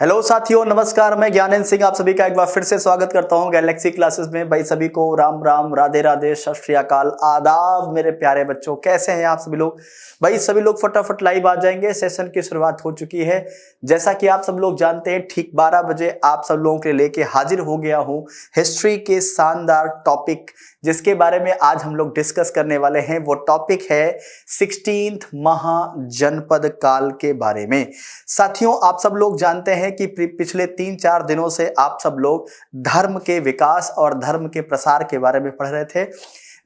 Hello साथियों, नमस्कार। मैं ज्ञानेंद्र सिंह आप सभी का एक बार फिर से स्वागत करता हूं गैलेक्सी क्लासेस में। भाई सभी को राम राम, राधे राधे, सत श्री अकाल, आदाब मेरे प्यारे बच्चों। कैसे हैं आप सभी लोग? भाई सभी लोग फटाफट लाइव आ जाएंगे, सेशन की शुरुआत हो चुकी है। जैसा कि आप सब लोग जानते हैं, ठीक 12 बजे आप सब लोगों के लिए लेके हाजिर हो गया हूं हिस्ट्री के शानदार टॉपिक, जिसके बारे में आज हम लोग डिस्कस करने वाले हैं। वो टॉपिक है 16th महाजनपद काल के बारे में। साथियों, आप सब लोग जानते हैं कि पिछले 3-4 दिनों से आप सब लोग धर्म के विकास और धर्म के प्रसार के बारे में पढ़ रहे थे,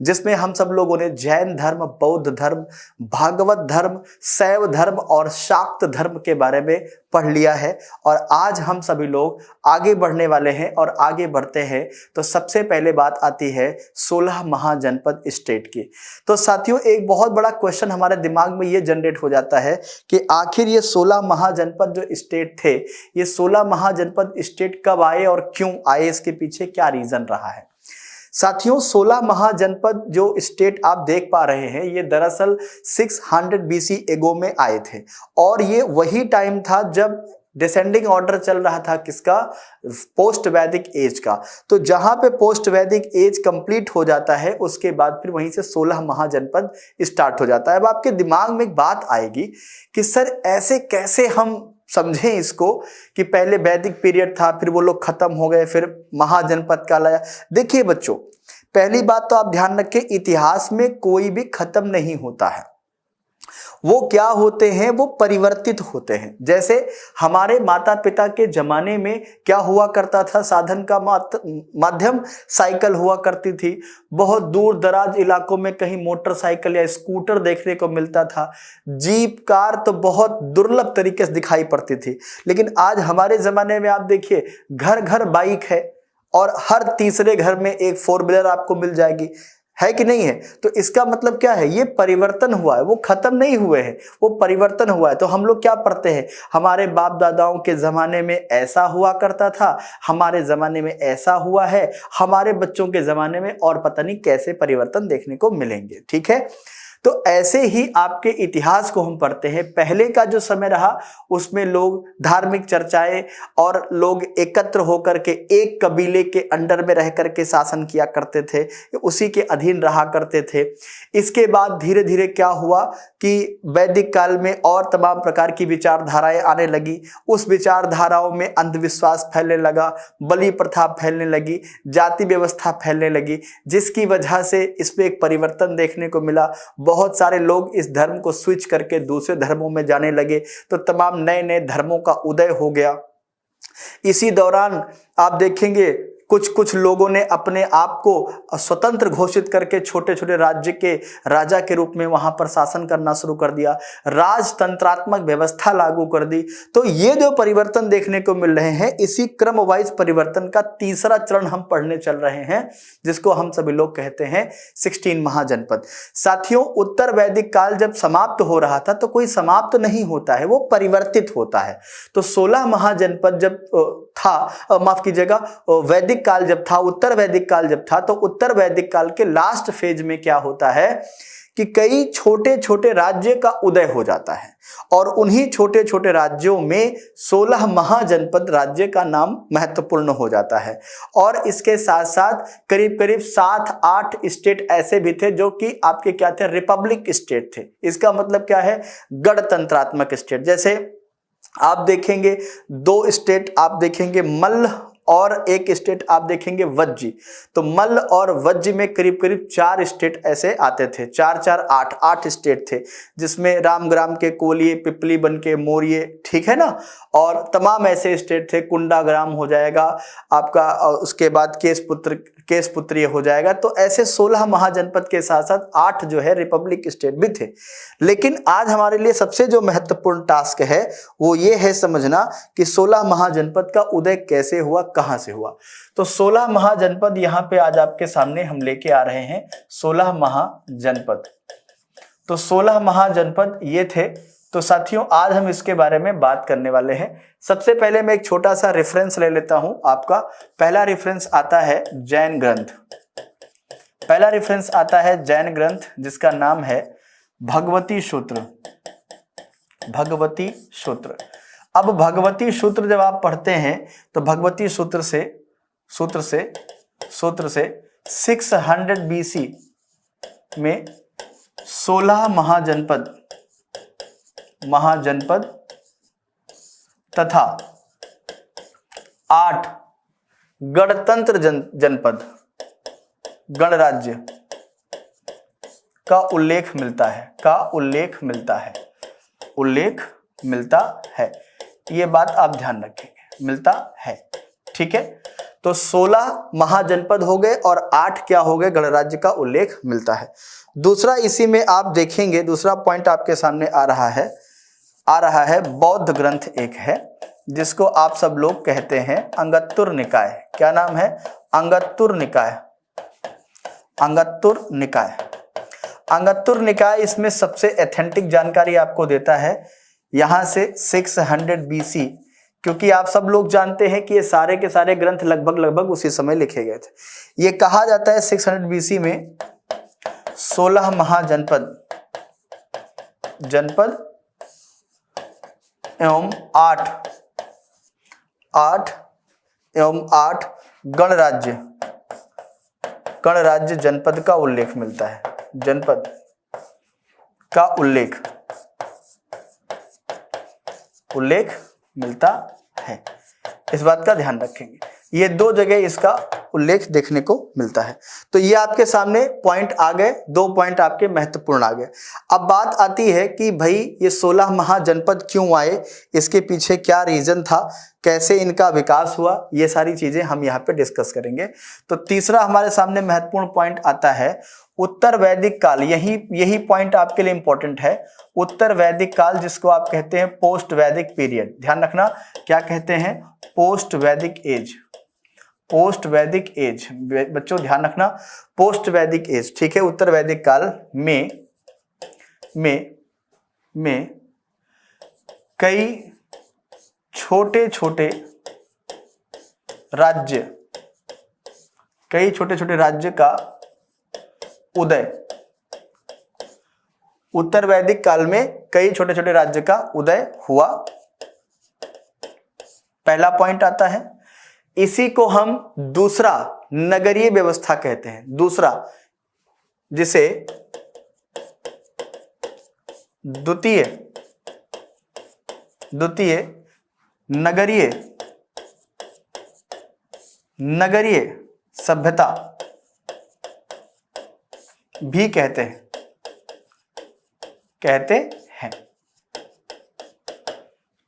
जिसमें हम सब लोगों ने जैन धर्म, बौद्ध धर्म, भागवत धर्म, शैव धर्म और शाक्त धर्म के बारे में पढ़ लिया है। और आज हम सभी लोग आगे बढ़ने वाले हैं और आगे बढ़ते हैं तो सबसे पहले बात आती है 16 महाजनपद स्टेट की। तो साथियों, एक बहुत बड़ा क्वेश्चन हमारे दिमाग में ये जनरेट हो जाता है कि आखिर ये 16 महाजनपद जो स्टेट थे, ये 16 महाजनपद स्टेट कब आए और क्यों आए, इसके पीछे क्या रीजन रहा है। साथियों, 16 महाजनपद जो स्टेट आप देख पा रहे हैं, ये दरअसल 600 BC एगो में आए थे। और ये वही टाइम था जब डिसेंडिंग ऑर्डर चल रहा था किसका? पोस्ट वैदिक एज का। तो जहां पे पोस्ट वैदिक एज कंप्लीट हो जाता है, उसके बाद फिर वहीं से 16 महाजनपद स्टार्ट हो जाता है। अब आपके दिमाग में एक बात आएगी कि सर ऐसे कैसे हम समझें इसको कि पहले वैदिक पीरियड था, फिर वो लोग खत्म हो गए, फिर महाजनपद काल आया। देखिए बच्चों, पहली बात तो आप ध्यान रखें, इतिहास में कोई भी खत्म नहीं होता है। वो क्या होते हैं? वो परिवर्तित होते हैं। जैसे हमारे माता पिता के जमाने में क्या हुआ करता था? साधन का माध्यम साइकिल हुआ करती थी। बहुत दूर दराज इलाकों में कहीं मोटरसाइकिल या स्कूटर देखने को मिलता था। जीप, कार तो बहुत दुर्लभ तरीके से दिखाई पड़ती थी। लेकिन आज हमारे जमाने में आप देखिए, घर घर बाइक है और हर तीसरे घर में एक 4 व्हीलर आपको मिल जाएगी, है कि नहीं है? तो इसका मतलब क्या है? ये परिवर्तन हुआ है, वो खत्म नहीं हुए हैं, वो परिवर्तन हुआ है। तो हम लोग क्या पढ़ते हैं? हमारे बाप दादाओं के जमाने में ऐसा हुआ करता था, हमारे जमाने में ऐसा हुआ है, हमारे बच्चों के जमाने में और पता नहीं कैसे परिवर्तन देखने को मिलेंगे। ठीक है, तो ऐसे ही आपके इतिहास को हम पढ़ते हैं। पहले का जो समय रहा उसमें लोग धार्मिक चर्चाएं और लोग एकत्र होकर के एक कबीले के अंडर में रह करके शासन किया करते थे, उसी के अधीन रहा करते थे। इसके बाद धीरे धीरे क्या हुआ कि वैदिक काल में और तमाम प्रकार की विचारधाराएं आने लगी। उस विचारधाराओं में अंधविश्वास फैलने लगा, बलि प्रथा फैलने लगी, जाति व्यवस्था फैलने लगी, जिसकी वजह से इसमें एक परिवर्तन देखने को मिला। बहुत सारे लोग इस धर्म को स्विच करके दूसरे धर्मों में जाने लगे, तो तमाम नए नए धर्मों का उदय हो गया। इसी दौरान आप देखेंगे कुछ कुछ लोगों ने अपने आप को स्वतंत्र घोषित करके छोटे छोटे राज्य के राजा के रूप में वहां पर शासन करना शुरू कर दिया, राजतंत्रात्मक व्यवस्था लागू कर दी। तो ये जो परिवर्तन देखने को मिल रहे हैं, इसी क्रम वाइज परिवर्तन का तीसरा चरण हम पढ़ने चल रहे हैं, जिसको हम सभी लोग कहते हैं 16 महाजनपद। साथियों, उत्तर वैदिक काल जब समाप्त हो रहा था, तो कोई समाप्त नहीं होता है, वो परिवर्तित होता है। तो 16 महाजनपद जब था, माफ कीजिएगा, वैदिक काल जब था, उत्तर वैदिक काल जब था, तो उत्तर वैदिक काल के लास्ट फेज में क्या होता है कि कई छोटे छोटे राज्य का उदय हो जाता है। और उन्हीं छोटे छोटे राज्यों में 16 महाजनपद राज्य का नाम महत्वपूर्ण हो जाता है। और इसके साथ साथ करीब करीब 7-8 स्टेट ऐसे भी थे जो कि आपके क्या थे? रिपब्लिक स्टेट थे। इसका मतलब क्या है? गणतंत्रात्मक स्टेट। जैसे आप देखेंगे 2 स्टेट आप देखेंगे, मल्ल, और एक स्टेट आप देखेंगे वज्जी। तो मल्ल और वज्जी में करीब करीब 4 स्टेट ऐसे आते थे, 4-4 8 स्टेट थे, जिसमें रामग्राम के कोलिये, पिपली बन के मोरिये, ठीक है ना, और तमाम ऐसे स्टेट थे। कुंडाग्राम हो जाएगा आपका, उसके बाद केशपुत्री हो जाएगा। तो ऐसे 16 महाजनपद के साथ साथ 8 जो है रिपब्लिक स्टेट भी थे। लेकिन आज हमारे लिए सबसे जो महत्वपूर्ण टास्क है वो ये है समझना कि 16 महाजनपद का उदय कैसे हुआ, कहां से हुआ। तो 16 महाजनपद यहां पे आज आपके सामने हम लेके आ रहे हैं 16 महाजनपद। तो 16 महाजनपद ये थे। तो साथियों, आज हम इसके बारे में बात करने वाले हैं। सबसे पहले मैं एक छोटा सा रेफरेंस ले लेता हूं आपका। पहला रेफरेंस आता है जैन ग्रंथ। पहला रेफरेंस आता है जैन ग्रंथ, जिसका नाम है भगवती सूत्र। भगवती सूत्र। अब भगवती सूत्र जब आप पढ़ते हैं तो भगवती सूत्र से 600 BC में 16 महाजनपद तथा 8 गणतंत्र जनपद गणराज्य का उल्लेख मिलता है। ये बात आप ध्यान रखेंगे, मिलता है। ठीक है, तो 16 महाजनपद हो गए और 8 क्या हो गए, गणराज्य का उल्लेख मिलता है। दूसरा इसी में आप देखेंगे, दूसरा पॉइंट आपके सामने आ रहा है बौद्ध ग्रंथ एक है जिसको आप सब लोग कहते हैं अंगत्तुर निकाय। क्या नाम है? अंगत्तुर निकाय इसमें सबसे एथेंटिक जानकारी आपको देता है यहां से 600 BC, क्योंकि आप सब लोग जानते हैं कि ये सारे के सारे ग्रंथ लगभग उसी समय लिखे गए थे। ये कहा जाता है 600 BC में 16 महाजनपद एवं 8 गणराज्य जनपद का उल्लेख मिलता है। जनपद का उल्लेख मिलता है। इस बात का ध्यान रखेंगे, ये 2 जगह इसका उल्लेख देखने को मिलता है। तो ये आपके सामने पॉइंट आ गए, 2 पॉइंट आपके महत्वपूर्ण आ गए। अब बात आती है कि भाई ये 16 महाजनपद क्यों आए, इसके पीछे क्या रीजन था, कैसे इनका विकास हुआ, ये सारी चीजें हम यहाँ पे डिस्कस करेंगे। तो तीसरा हमारे सामने महत्वपूर्ण पॉइंट आता है उत्तर वैदिक काल। यही पॉइंट आपके लिए इंपॉर्टेंट है। उत्तर वैदिक काल जिसको आप कहते हैं पोस्ट वैदिक पीरियड। ध्यान रखना, क्या कहते हैं? पोस्ट वैदिक एज। बच्चों ध्यान रखना, पोस्ट वैदिक एज। ठीक है, उत्तर वैदिक काल में कई छोटे छोटे राज्य का उदय। उत्तर वैदिक काल में कई छोटे छोटे राज्य का उदय हुआ, पहला पॉइंट आता है। इसी को हम दूसरा नगरीय व्यवस्था कहते हैं। दूसरा, जिसे द्वितीय नगरीय सभ्यता भी कहते हैं।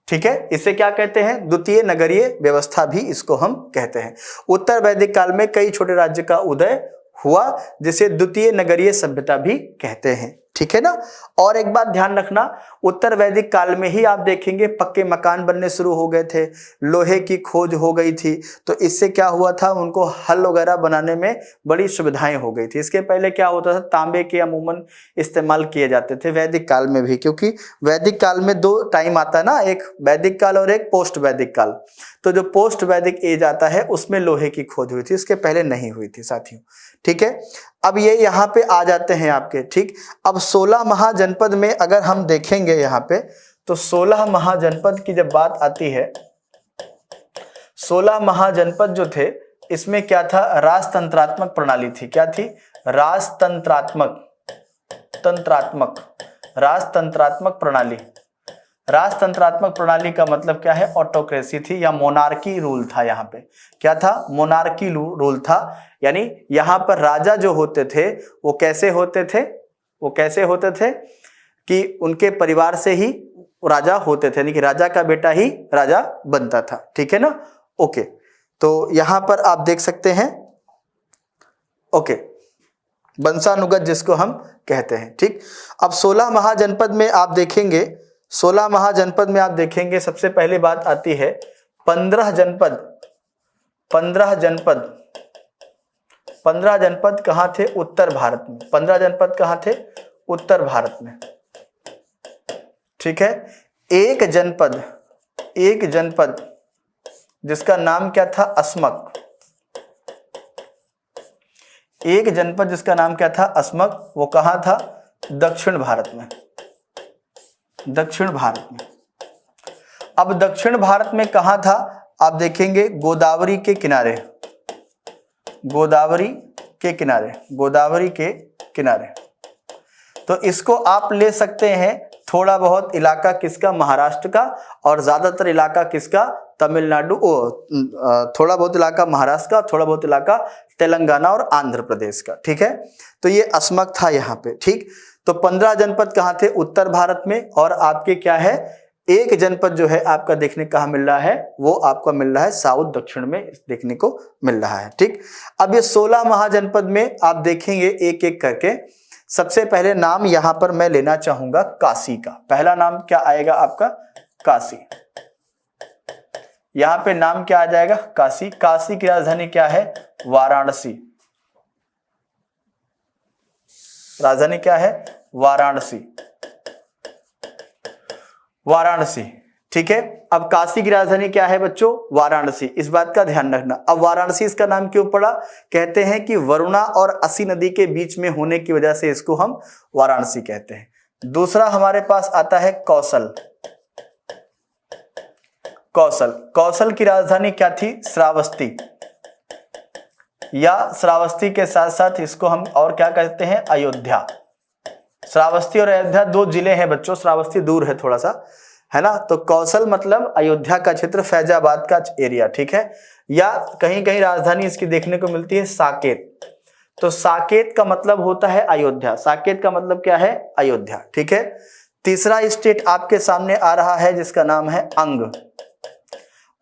ठीक है, इसे क्या कहते हैं? द्वितीय नगरीय व्यवस्था भी इसको हम कहते हैं। उत्तर वैदिक काल में कई छोटे राज्य का उदय हुआ जिसे द्वितीय नगरीय सभ्यता भी कहते हैं। ठीक है ना। और एक बात ध्यान रखना, उत्तर वैदिक काल में ही आप देखेंगे पक्के मकान बनने शुरू हो गए थे, लोहे की खोज हो गई थी, तो इससे क्या हुआ था, उनको हल वगैरह बनाने में बड़ी सुविधाएं हो गई थी। इसके पहले क्या होता था, तांबे के अमूमन इस्तेमाल किए जाते थे वैदिक काल में भी, क्योंकि वैदिक काल में 2 टाइम आता है ना, एक वैदिक काल और एक पोस्ट वैदिक काल। तो जो पोस्ट वैदिक एज आता है उसमें लोहे की खोज हुई थी, इसके पहले नहीं हुई थी साथियों। ठीक है, अब ये यहाँ पे आ जाते हैं आपके। ठीक, अब 16 महाजनपद में अगर हम देखेंगे यहाँ पे, तो 16 महाजनपद की जब बात आती है, 16 महाजनपद जो थे इसमें क्या था, राजतंत्रात्मक प्रणाली थी। क्या थी? राजतंत्रात्मक प्रणाली। राजतंत्रात्मक प्रणाली का मतलब क्या है? ऑटोक्रेसी थी या मोनार्की रूल था। यहाँ पे क्या था? मोनार्की रूल था। यानी यहाँ पर राजा जो होते थे वो कैसे होते थे कि उनके परिवार से ही राजा होते थे, यानी कि राजा का बेटा ही राजा बनता था। ठीक है ना। ओके, तो यहाँ पर आप देख सकते हैं, ओके, वंशानुगत जिसको हम कहते हैं। ठीक, अब 16 महाजनपद में आप देखेंगे, 16 महाजनपद में आप देखेंगे सबसे पहले बात आती है 15 जनपद कहाँ थे? उत्तर भारत में। 15 जनपद कहाँ थे? उत्तर भारत में। ठीक है, एक जनपद जिसका नाम क्या था? अस्मक। एक जनपद जिसका नाम क्या था? अस्मक। वो कहाँ था? दक्षिण भारत में। अब दक्षिण भारत में कहां था, आप देखेंगे गोदावरी के किनारे, गोदावरी के किनारे, गोदावरी के किनारे। तो इसको आप ले सकते हैं थोड़ा बहुत इलाका किसका, महाराष्ट्र का, और ज्यादातर इलाका किसका, तमिलनाडु, थोड़ा बहुत इलाका महाराष्ट्र का, थोड़ा बहुत इलाका तेलंगाना और आंध्र प्रदेश का। ठीक है, तो ये अस्मक था यहाँ पे। ठीक, तो 15 जनपद कहाँ थे, उत्तर भारत में, और आपके क्या है, एक जनपद जो है आपका देखने कहाँ मिल रहा है, वो आपका मिल रहा है साउथ दक्षिण में देखने को मिल रहा है। ठीक, अब ये 16 महाजनपद में आप देखेंगे एक एक करके। सबसे पहले नाम यहां पर मैं लेना चाहूंगा काशी का। पहला नाम क्या आएगा आपका, काशी। यहां पे नाम क्या आ जाएगा, काशी। काशी की राजधानी क्या है, वाराणसी। राजधानी क्या है, वाराणसी, वाराणसी। ठीक है, अब काशी की राजधानी क्या है बच्चों, वाराणसी, इस बात का ध्यान रखना। अब वाराणसी इसका नाम क्यों पड़ा, कहते हैं कि वरुणा और असी नदी के बीच में होने की वजह से इसको हम वाराणसी कहते हैं। दूसरा हमारे पास आता है कौशल। कौशल, कौशल की राजधानी क्या थी, श्रावस्ती, या श्रावस्ती के साथ साथ इसको हम और क्या कहते हैं, अयोध्या। श्रावस्ती और अयोध्या 2 जिले हैं बच्चों, श्रावस्ती दूर है थोड़ा सा, है ना। तो कौशल मतलब अयोध्या का क्षेत्र, फैजाबाद का एरिया। ठीक है, या कहीं कहीं राजधानी इसकी देखने को मिलती है साकेत। तो साकेत का मतलब होता है अयोध्या, साकेत का मतलब क्या है, अयोध्या। ठीक है, तीसरा स्टेट आपके सामने आ रहा है जिसका नाम है अंग।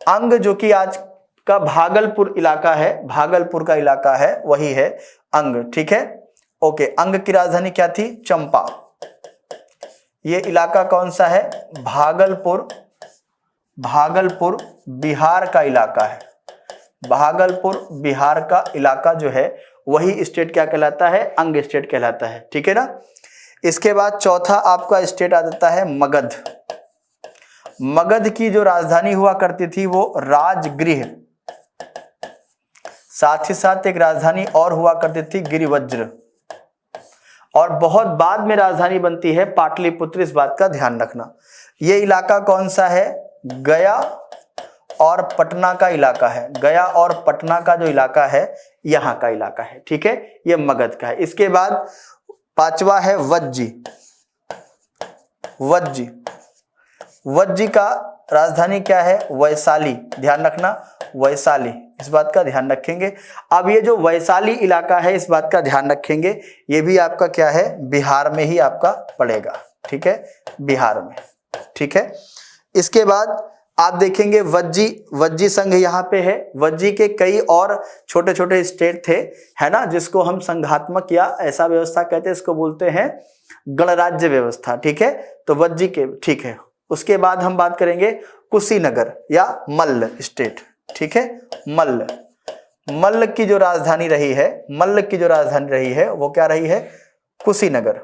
अंग जो कि आज का भागलपुर इलाका है, भागलपुर का इलाका है, वही है अंग। ठीक है, ओके। अंग की राजधानी क्या थी, चंपा। ये इलाका कौन सा है, भागलपुर, भागलपुर बिहार का इलाका है। भागलपुर बिहार का इलाका जो है वही स्टेट क्या कहलाता है, अंग स्टेट कहलाता है। ठीक है ना। इसके बाद चौथा आपका स्टेट आ जाता है मगध। मगध की जो राजधानी हुआ करती थी वो राजगृह, साथ ही साथ एक राजधानी और हुआ करती थी गिरिवज्र, और बहुत बाद में राजधानी बनती है पाटलिपुत्र, इस बात का ध्यान रखना। ये इलाका कौन सा है, गया और पटना का इलाका है। गया और पटना का जो इलाका है यहाँ का इलाका है। ठीक है, ये मगध का है। इसके बाद पांचवा है वज्जी। वज्जी, वज्जी का राजधानी क्या है, वैशाली, ध्यान रखना, वैशाली, इस बात का ध्यान रखेंगे। अब ये जो वैशाली इलाका है इस बात का ध्यान रखेंगे, ये भी आपका क्या है, बिहार में ही आपका पड़ेगा। ठीक है, बिहार में। ठीक है, इसके बाद आप देखेंगे वज्जी, वज्जी संघ यहाँ पे है। वज्जी के कई और छोटे छोटे स्टेट थे, है ना, जिसको हम संघात्मक या ऐसा व्यवस्था कहते हैं, इसको बोलते हैं गणराज्य व्यवस्था। ठीक है, तो वज्जी के, ठीक है। उसके बाद हम बात करेंगे कुशीनगर या मल्ल स्टेट। ठीक है, मल्ल, मल्ल की जो राजधानी रही है, मल्ल की जो राजधानी रही है वो क्या रही है, कुशीनगर,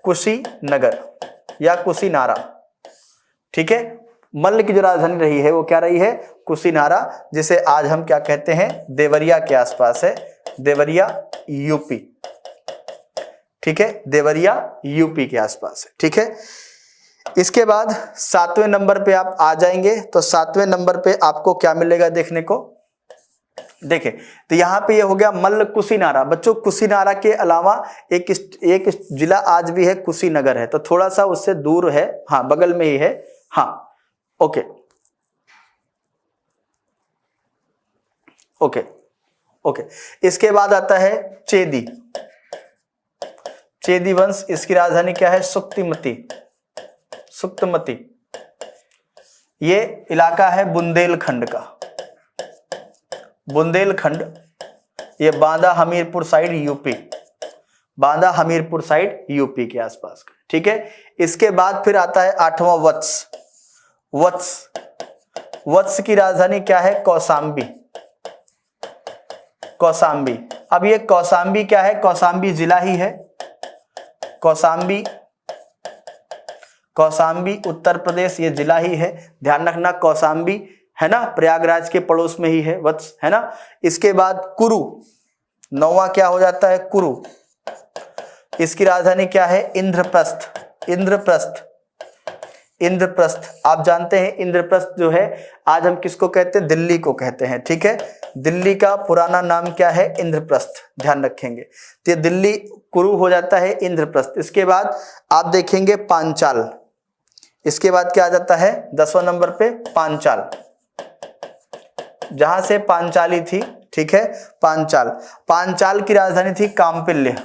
कुशीनगर या कुशीनारा। ठीक है, मल्ल की जो राजधानी रही है वो क्या रही है, कुशीनारा, जिसे आज हम क्या कहते हैं, देवरिया के आसपास है, देवरिया यूपी। ठीक है, देवरिया यूपी के आसपास है। ठीक है, इसके बाद 7वें नंबर पे आप आ जाएंगे, तो 7वें नंबर पे आपको क्या मिलेगा देखने को, देखें तो यहाँ पे ये हो गया मल्ल कुशीनारा। बच्चों कुशीनारा के अलावा एक जिला आज भी है, कुशीनगर है, तो थोड़ा सा उससे दूर है, हाँ बगल में ही है, हाँ ओके ओके ओके। इसके बाद आता है चेदी, चेदी वंश, इसकी राजधानी क्या है, सुक्तिमती, सुक्तमती। ये इलाका है बुंदेलखंड का, बुंदेलखंड, ये Banda Hamirpur side UP, Banda Hamirpur side UP के आसपास का। ठीक है, इसके बाद फिर आता है 8वां वत्स, वत्स, वत्स की राजधानी क्या है, कौसाम्बी, कौसाम्बी। अब ये कौसाम्बी क्या है, कौसाम्बी जिला ही है, कौसाम्बी, कौसाम्बी उत्तर प्रदेश ये जिला ही है, ध्यान रखना, कौसाम्बी है ना, प्रयागराज के पड़ोस में ही है वत्स, है ना। इसके बाद कुरु, 9वां क्या हो जाता है, कुरु, इसकी राजधानी क्या है, इंद्रप्रस्थ, इंद्रप्रस्थ, इंद्रप्रस्थ, आप जानते हैं इंद्रप्रस्थ जो है आज हम किसको कहते हैं, दिल्ली को कहते हैं, ठीक है। दिल्ली का पुराना नाम क्या है, इंद्रप्रस्थ, ध्यान रखेंगे। तो ये दिल्ली कुरु हो जाता है इंद्रप्रस्थ। इसके बाद आप देखेंगे पांचाल, इसके बाद क्या आ जाता है 10वां नंबर पे पांचाल, जहां से पांचाली थी, ठीक है, पांचाल। पांचाल की राजधानी थी काम्पिल्य,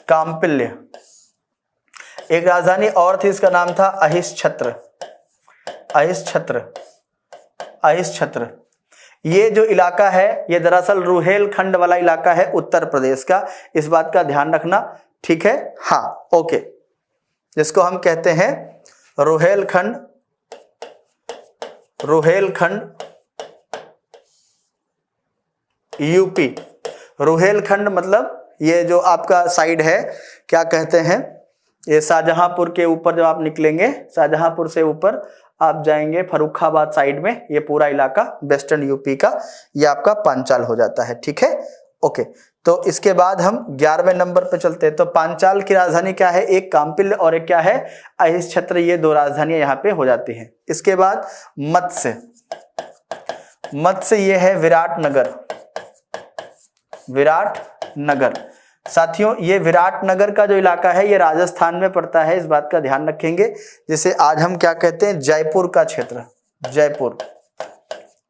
काम्पिल्य। एक राजधानी और थी, इसका नाम था अहिष्छत्र, अहिष्छत्र, अहिष्छत्र। ये जो इलाका है ये दरअसल रुहेलखंड वाला इलाका है उत्तर प्रदेश का, इस बात का ध्यान रखना, ठीक है। हाँ ओके, जिसको हम कहते हैं रुहेलखंड, रुहेलखंड यूपी। रुहेलखंड मतलब ये जो आपका साइड है, क्या कहते हैं, ये शाहजहांपुर के ऊपर जब आप निकलेंगे, शाहजहांपुर से ऊपर आप जाएंगे फर्रुखाबाद साइड में, ये पूरा इलाका वेस्टर्न यूपी का ये आपका पांचाल हो जाता है, ठीक है ओके। तो इसके बाद हम 11वें नंबर पे चलते हैं। तो पांचाल की राजधानी क्या है, एक काम्पिल्य और एक क्या है अहिष्छत्र, ये दो राजधानियां यहाँ पे हो जाती हैं। इसके बाद मत्स्य, मत्स्य ये है विराटनगर, विराटनगर। साथियों ये विराटनगर का जो इलाका है ये राजस्थान में पड़ता है, इस बात का ध्यान रखेंगे, जिसे आज हम क्या कहते हैं जयपुर का क्षेत्र, जयपुर,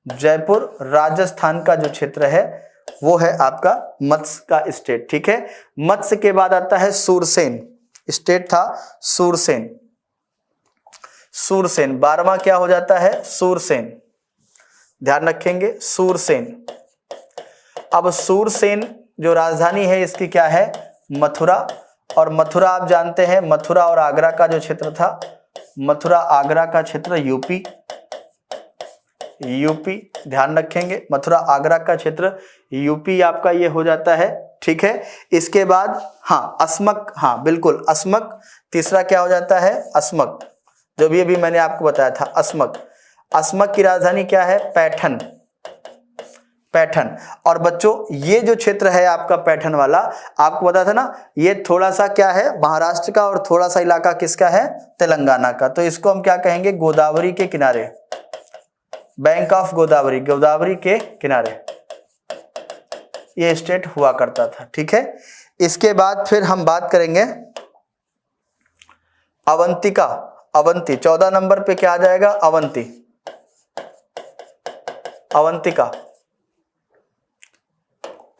जयपुर राजस्थान का जो क्षेत्र है वो है आपका मत्स्य का स्टेट, ठीक है। मत्स्य के बाद आता है सूरसेन, स्टेट था सूरसेन, सूरसेन 12वां क्या हो जाता है सूरसेन, ध्यान रखेंगे सूरसेन। अब सूरसेन जो राजधानी है इसकी क्या है मथुरा, और मथुरा आप जानते हैं मथुरा और आगरा का जो क्षेत्र था, मथुरा आगरा का क्षेत्र यूपी, यूपी ध्यान रखेंगे, मथुरा आगरा का क्षेत्र यूपी आपका ये हो जाता है, ठीक है। इसके बाद हाँ अस्मक, हाँ बिल्कुल अस्मक, तीसरा क्या हो जाता है अस्मक, जो भी अभी मैंने आपको बताया था अस्मक। अस्मक की राजधानी क्या है पैठन, पैठन। और बच्चों ये जो क्षेत्र है आपका पैठन वाला, आपको पता था ना ये थोड़ा सा क्या है महाराष्ट्र का और थोड़ा सा इलाका किसका है तेलंगाना का। तो इसको हम क्या कहेंगे गोदावरी के किनारे, बैंक ऑफ गोदावरी, गोदावरी के किनारे ये स्टेट हुआ करता था, ठीक है। इसके बाद फिर हम बात करेंगे अवंतिका, अवंती 14 नंबर पे क्या आ जाएगा अवंती, अवंतिका,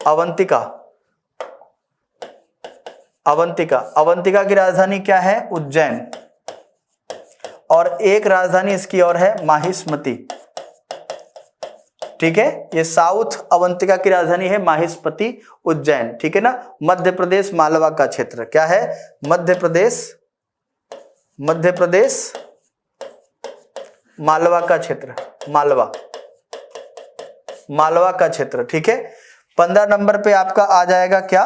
अवंतिका, अवंतिका। अवंतिका की राजधानी क्या है उज्जैन, और एक राजधानी इसकी और है माहिष्मति, ठीक है। ये साउथ अवंतिका की राजधानी है माहिष्मति उज्जैन, ठीक है ना। मध्य प्रदेश मालवा का क्षेत्र क्या है मध्य प्रदेश, मध्य प्रदेश मालवा का क्षेत्र, मालवा, मालवा का क्षेत्र, ठीक है। 15 नंबर पे आपका आ जाएगा क्या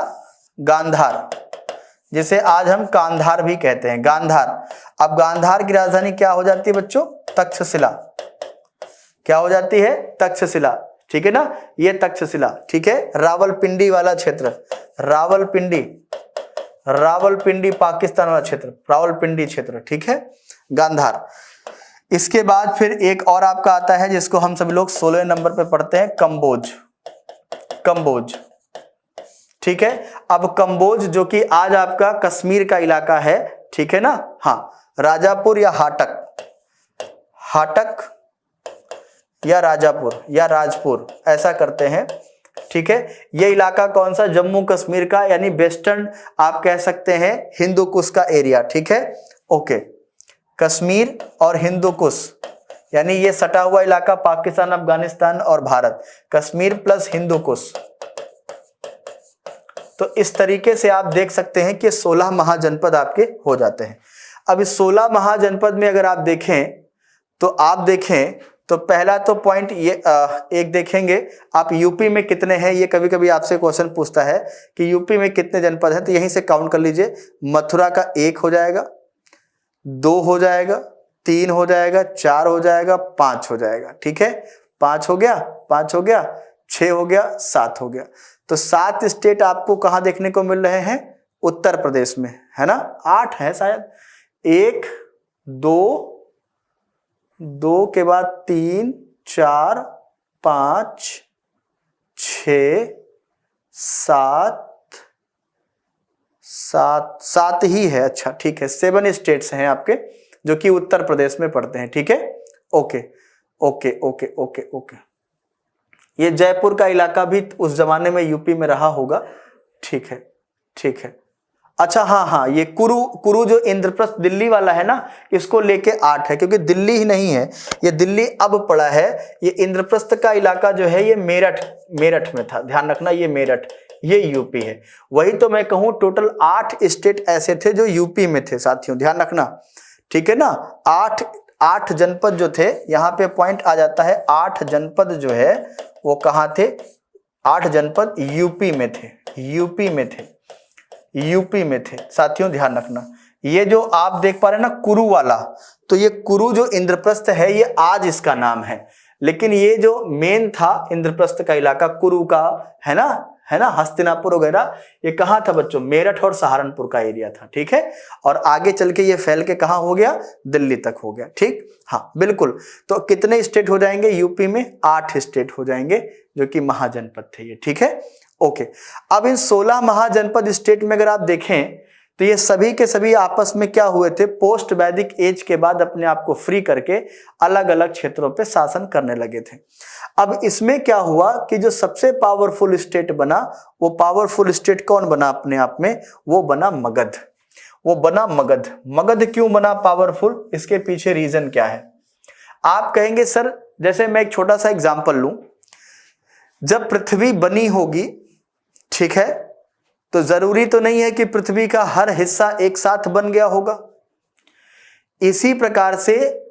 गांधार, जिसे आज हम कांधार भी कहते हैं, गांधार। अब गांधार की राजधानी क्या हो जाती है बच्चों तक्षशिला, क्या हो जाती है तक्षशिला, ठीक है ना, ये तक्षशिला, ठीक है। रावलपिंडी वाला क्षेत्र, रावलपिंडी, रावलपिंडी पाकिस्तान वाला क्षेत्र, रावलपिंडी क्षेत्र, ठीक है गांधार। इसके बाद फिर एक और आपका आता है जिसको हम सभी लोग 16 नंबर पे पढ़ते हैं कंबोज, कंबोज, ठीक है। अब कंबोज जो कि आज आपका कश्मीर का इलाका है, ठीक है ना, हाँ राजापुर या हाटक, हाटक या राजापुर या राजपुर ऐसा करते हैं, ठीक है। ये इलाका कौन सा जम्मू कश्मीर का यानी वेस्टर्न आप कह सकते हैं हिंदू कुश का एरिया, ठीक है ओके। कश्मीर और हिंदू कुश यानी ये सटा हुआ इलाका पाकिस्तान अफगानिस्तान और भारत, कश्मीर प्लस हिंदू कुश। तो इस तरीके से आप देख सकते हैं कि 16 महाजनपद आपके हो जाते हैं। अब इस 16 महाजनपद में अगर आप देखें तो आप देखें तो पहला तो पॉइंट ये एक देखेंगे आप यूपी में कितने हैं, ये कभी कभी आपसे क्वेश्चन पूछता है कि यूपी में कितने जनपद हैं, तो यहीं से काउंट कर लीजिए। मथुरा का 1 हो जाएगा, 2 हो जाएगा, 3 हो जाएगा, 4 हो जाएगा, 5 हो जाएगा, ठीक है 5 हो गया, 5 हो गया, 6 हो गया, 7 हो गया। तो 7 स्टेट आपको कहाँ देखने को मिल रहे हैं उत्तर प्रदेश में, है ना। 8 है शायद, 1 2, 2 के बाद 3 4 5 6 7 7 ही है। अच्छा ठीक है, 7 स्टेट्स हैं आपके जो कि उत्तर प्रदेश में पड़ते हैं। ठीक है, okay okay okay okay okay. ये जयपुर का इलाका भी उस जमाने में यूपी में रहा होगा। ठीक है ठीक है। अच्छा हाँ, ये कुरु जो इंद्रप्रस्थ दिल्ली वाला है ना, इसको लेके 8 है, क्योंकि दिल्ली ही नहीं है, ये दिल्ली अब पड़ा है। ये इंद्रप्रस्थ का इलाका जो है ये मेरठ में था, ध्यान रखना, ये मेरठ, ये यूपी है। वही तो मैं कहूं टोटल 8 स्टेट ऐसे थे जो यूपी में थे साथियों, ध्यान रखना। ठीक है ना, 8 जनपद जो थे, यहाँ पे पॉइंट आ जाता है, 8 जनपद जो है वो कहाँ थे, 8 जनपद यूपी में थे, यूपी में थे साथियों, ध्यान रखना। ये जो आप देख पा रहे हैं ना कुरु वाला, तो ये कुरु जो इंद्रप्रस्थ है ये आज इसका नाम है, लेकिन ये जो मेन था इंद्रप्रस्थ का इलाका कुरु का, है ना, हस्तिनापुर वगैरह, ये कहाँ था बच्चों, मेरठ और सहारनपुर का एरिया था। ठीक है, और आगे चल के ये फैल के कहाँ हो गया, दिल्ली तक हो गया। ठीक, हाँ बिल्कुल। तो कितने स्टेट हो जाएंगे यूपी में, 8 स्टेट हो जाएंगे जो कि महाजनपद थे ये। ठीक है, ओके। अब इन 16 महाजनपद स्टेट में अगर आप देखें तो ये सभी के सभी आपस में क्या हुए थे, पोस्ट वैदिक एज के बाद अपने आप को फ्री करके अलग अलग क्षेत्रों पे शासन करने लगे थे। अब इसमें क्या हुआ कि जो सबसे पावरफुल स्टेट बना, वो पावरफुल स्टेट कौन बना अपने आप में, वो बना मगध। मगध क्यों बना पावरफुल, इसके पीछे रीजन क्या है। आप कहेंगे सर, जैसे मैं एक छोटा सा एग्जांपल लूं, जब पृथ्वी बनी होगी, ठीक है, तो जरूरी तो नहीं है कि पृथ्वी का हर हिस्सा एक साथ बन गया होगा। इसी प्रकार से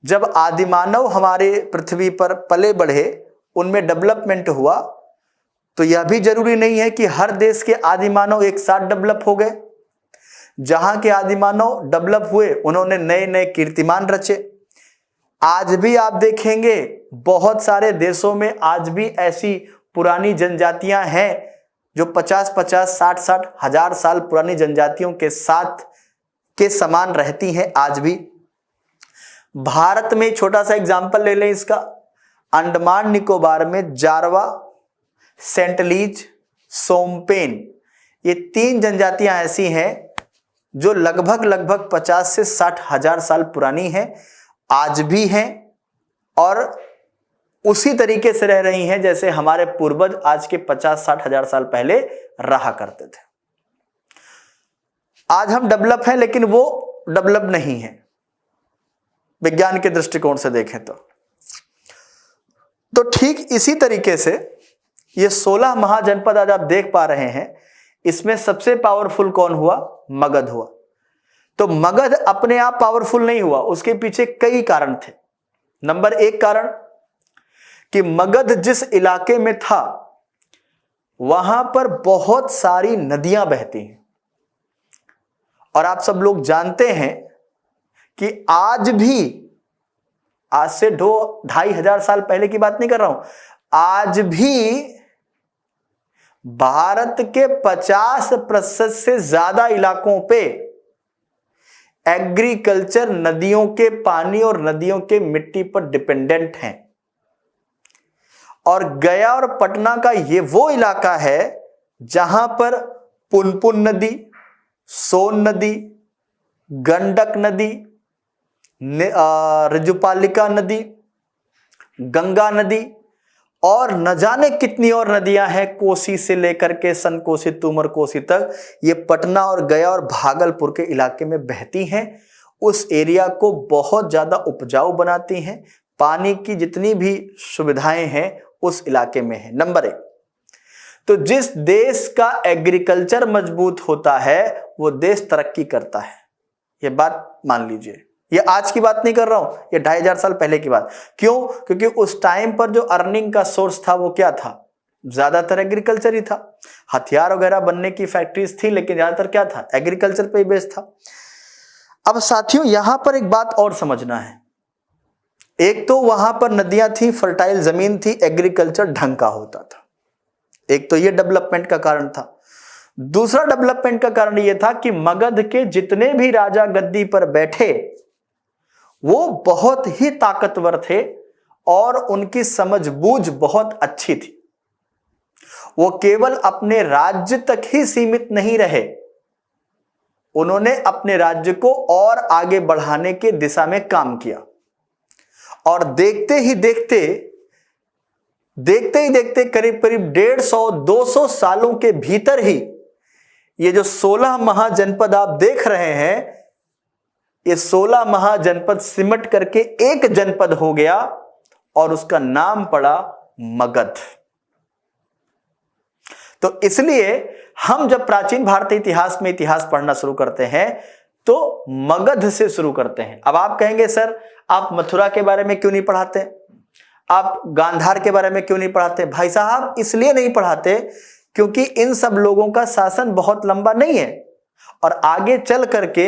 जब आदिमानव हमारे पृथ्वी पर पले बढ़े, उनमें डेवलपमेंट हुआ, तो यह भी जरूरी नहीं है कि हर देश के आदिमानव एक साथ डेवलप हो गए। जहां के आदिमानव डेवलप हुए, उन्होंने नए नए कीर्तिमान रचे। आज भी आप देखेंगे बहुत सारे देशों में आज भी ऐसी पुरानी जनजातियां हैं जो 50-50, 60-60 हजार साल पुरानी जनजातियों के साथ के समान रहती हैं आज भी। भारत में छोटा सा एग्जांपल ले लें इसका, अंडमान निकोबार में जारवा, सेंटलीज, सोमपेन, ये 3 जनजातियां ऐसी हैं जो लगभग 50 से 60 हजार साल पुरानी हैं, आज भी हैं, और उसी तरीके से रह रही हैं जैसे हमारे पूर्वज आज के 50-60 हजार साल पहले रहा करते थे। आज हम डेवलप हैं, लेकिन वो डेवलप नहीं है विज्ञान के दृष्टिकोण से देखें तो ठीक इसी तरीके से ये 16 महाजनपद आज आप देख पा रहे हैं, इसमें सबसे पावरफुल कौन हुआ, मगध हुआ। तो मगध अपने आप पावरफुल नहीं हुआ, उसके पीछे कई कारण थे। नंबर 1 कारण कि मगध जिस इलाके में था वहां पर बहुत सारी नदियां बहती हैं, और आप सब लोग जानते हैं कि आज भी, आज से 2-2.5 हजार साल पहले की बात नहीं कर रहा हूं, आज भी भारत के 50% से ज्यादा इलाकों पे एग्रीकल्चर नदियों के पानी और नदियों के मिट्टी पर डिपेंडेंट हैं। और गया और पटना का ये वो इलाका है जहां पर पुनपुन नदी, सोन नदी, गंडक नदी, ऋजुपालिका नदी, गंगा नदी, और न जाने कितनी और नदियां हैं, कोसी से लेकर के सनकोसी, तुमरकोसी तक, ये पटना और गया और भागलपुर के इलाके में बहती हैं। उस एरिया को बहुत ज्यादा उपजाऊ बनाती हैं। पानी की जितनी भी सुविधाएं हैं उस इलाके में है। नंबर 1, तो जिस देश का एग्रीकल्चर मजबूत होता है वो देश तरक्की करता है। ये बात मान लीजिए, ये आज की बात नहीं कर रहा हूं, ये 2.5 हजार साल पहले की बात। क्यों? क्योंकि उस टाइम पर जो अर्निंग का सोर्स था वो क्या था, ज्यादातर एग्रीकल्चर ही था। हथियार वगैरह बनने की फैक्ट्रीज थी, लेकिन ज्यादातर क्या था, एग्रीकल्चर पे ही बेस्ड था। अब साथियों यहां पर एक बात और समझना है, एक तो वहां पर नदियां थी, फर्टाइल जमीन थी, एग्रीकल्चर ढंग का होता था, एक तो ये डेवलपमेंट का कारण था। दूसरा डेवलपमेंट का कारण यह था कि मगध के जितने भी राजा गद्दी पर बैठे वो बहुत ही ताकतवर थे और उनकी समझबूझ बहुत अच्छी थी। वो केवल अपने राज्य तक ही सीमित नहीं रहे, उन्होंने अपने राज्य को और आगे बढ़ाने के दिशा में काम किया और देखते ही देखते करीब करीब 150-200 सालों के भीतर ही ये जो 16 महाजनपद आप देख रहे हैं, ये 16 महाजनपद सिमट करके एक जनपद हो गया और उसका नाम पड़ा मगध। तो इसलिए हम जब प्राचीन भारतीय इतिहास में इतिहास पढ़ना शुरू करते हैं तो मगध से शुरू करते हैं। अब आप कहेंगे सर आप मथुरा के बारे में क्यों नहीं पढ़ाते, आप गांधार के बारे में क्यों नहीं पढ़ाते? भाई साहब इसलिए नहीं पढ़ाते क्योंकि इन सब लोगों का शासन बहुत लंबा नहीं है और आगे चल करके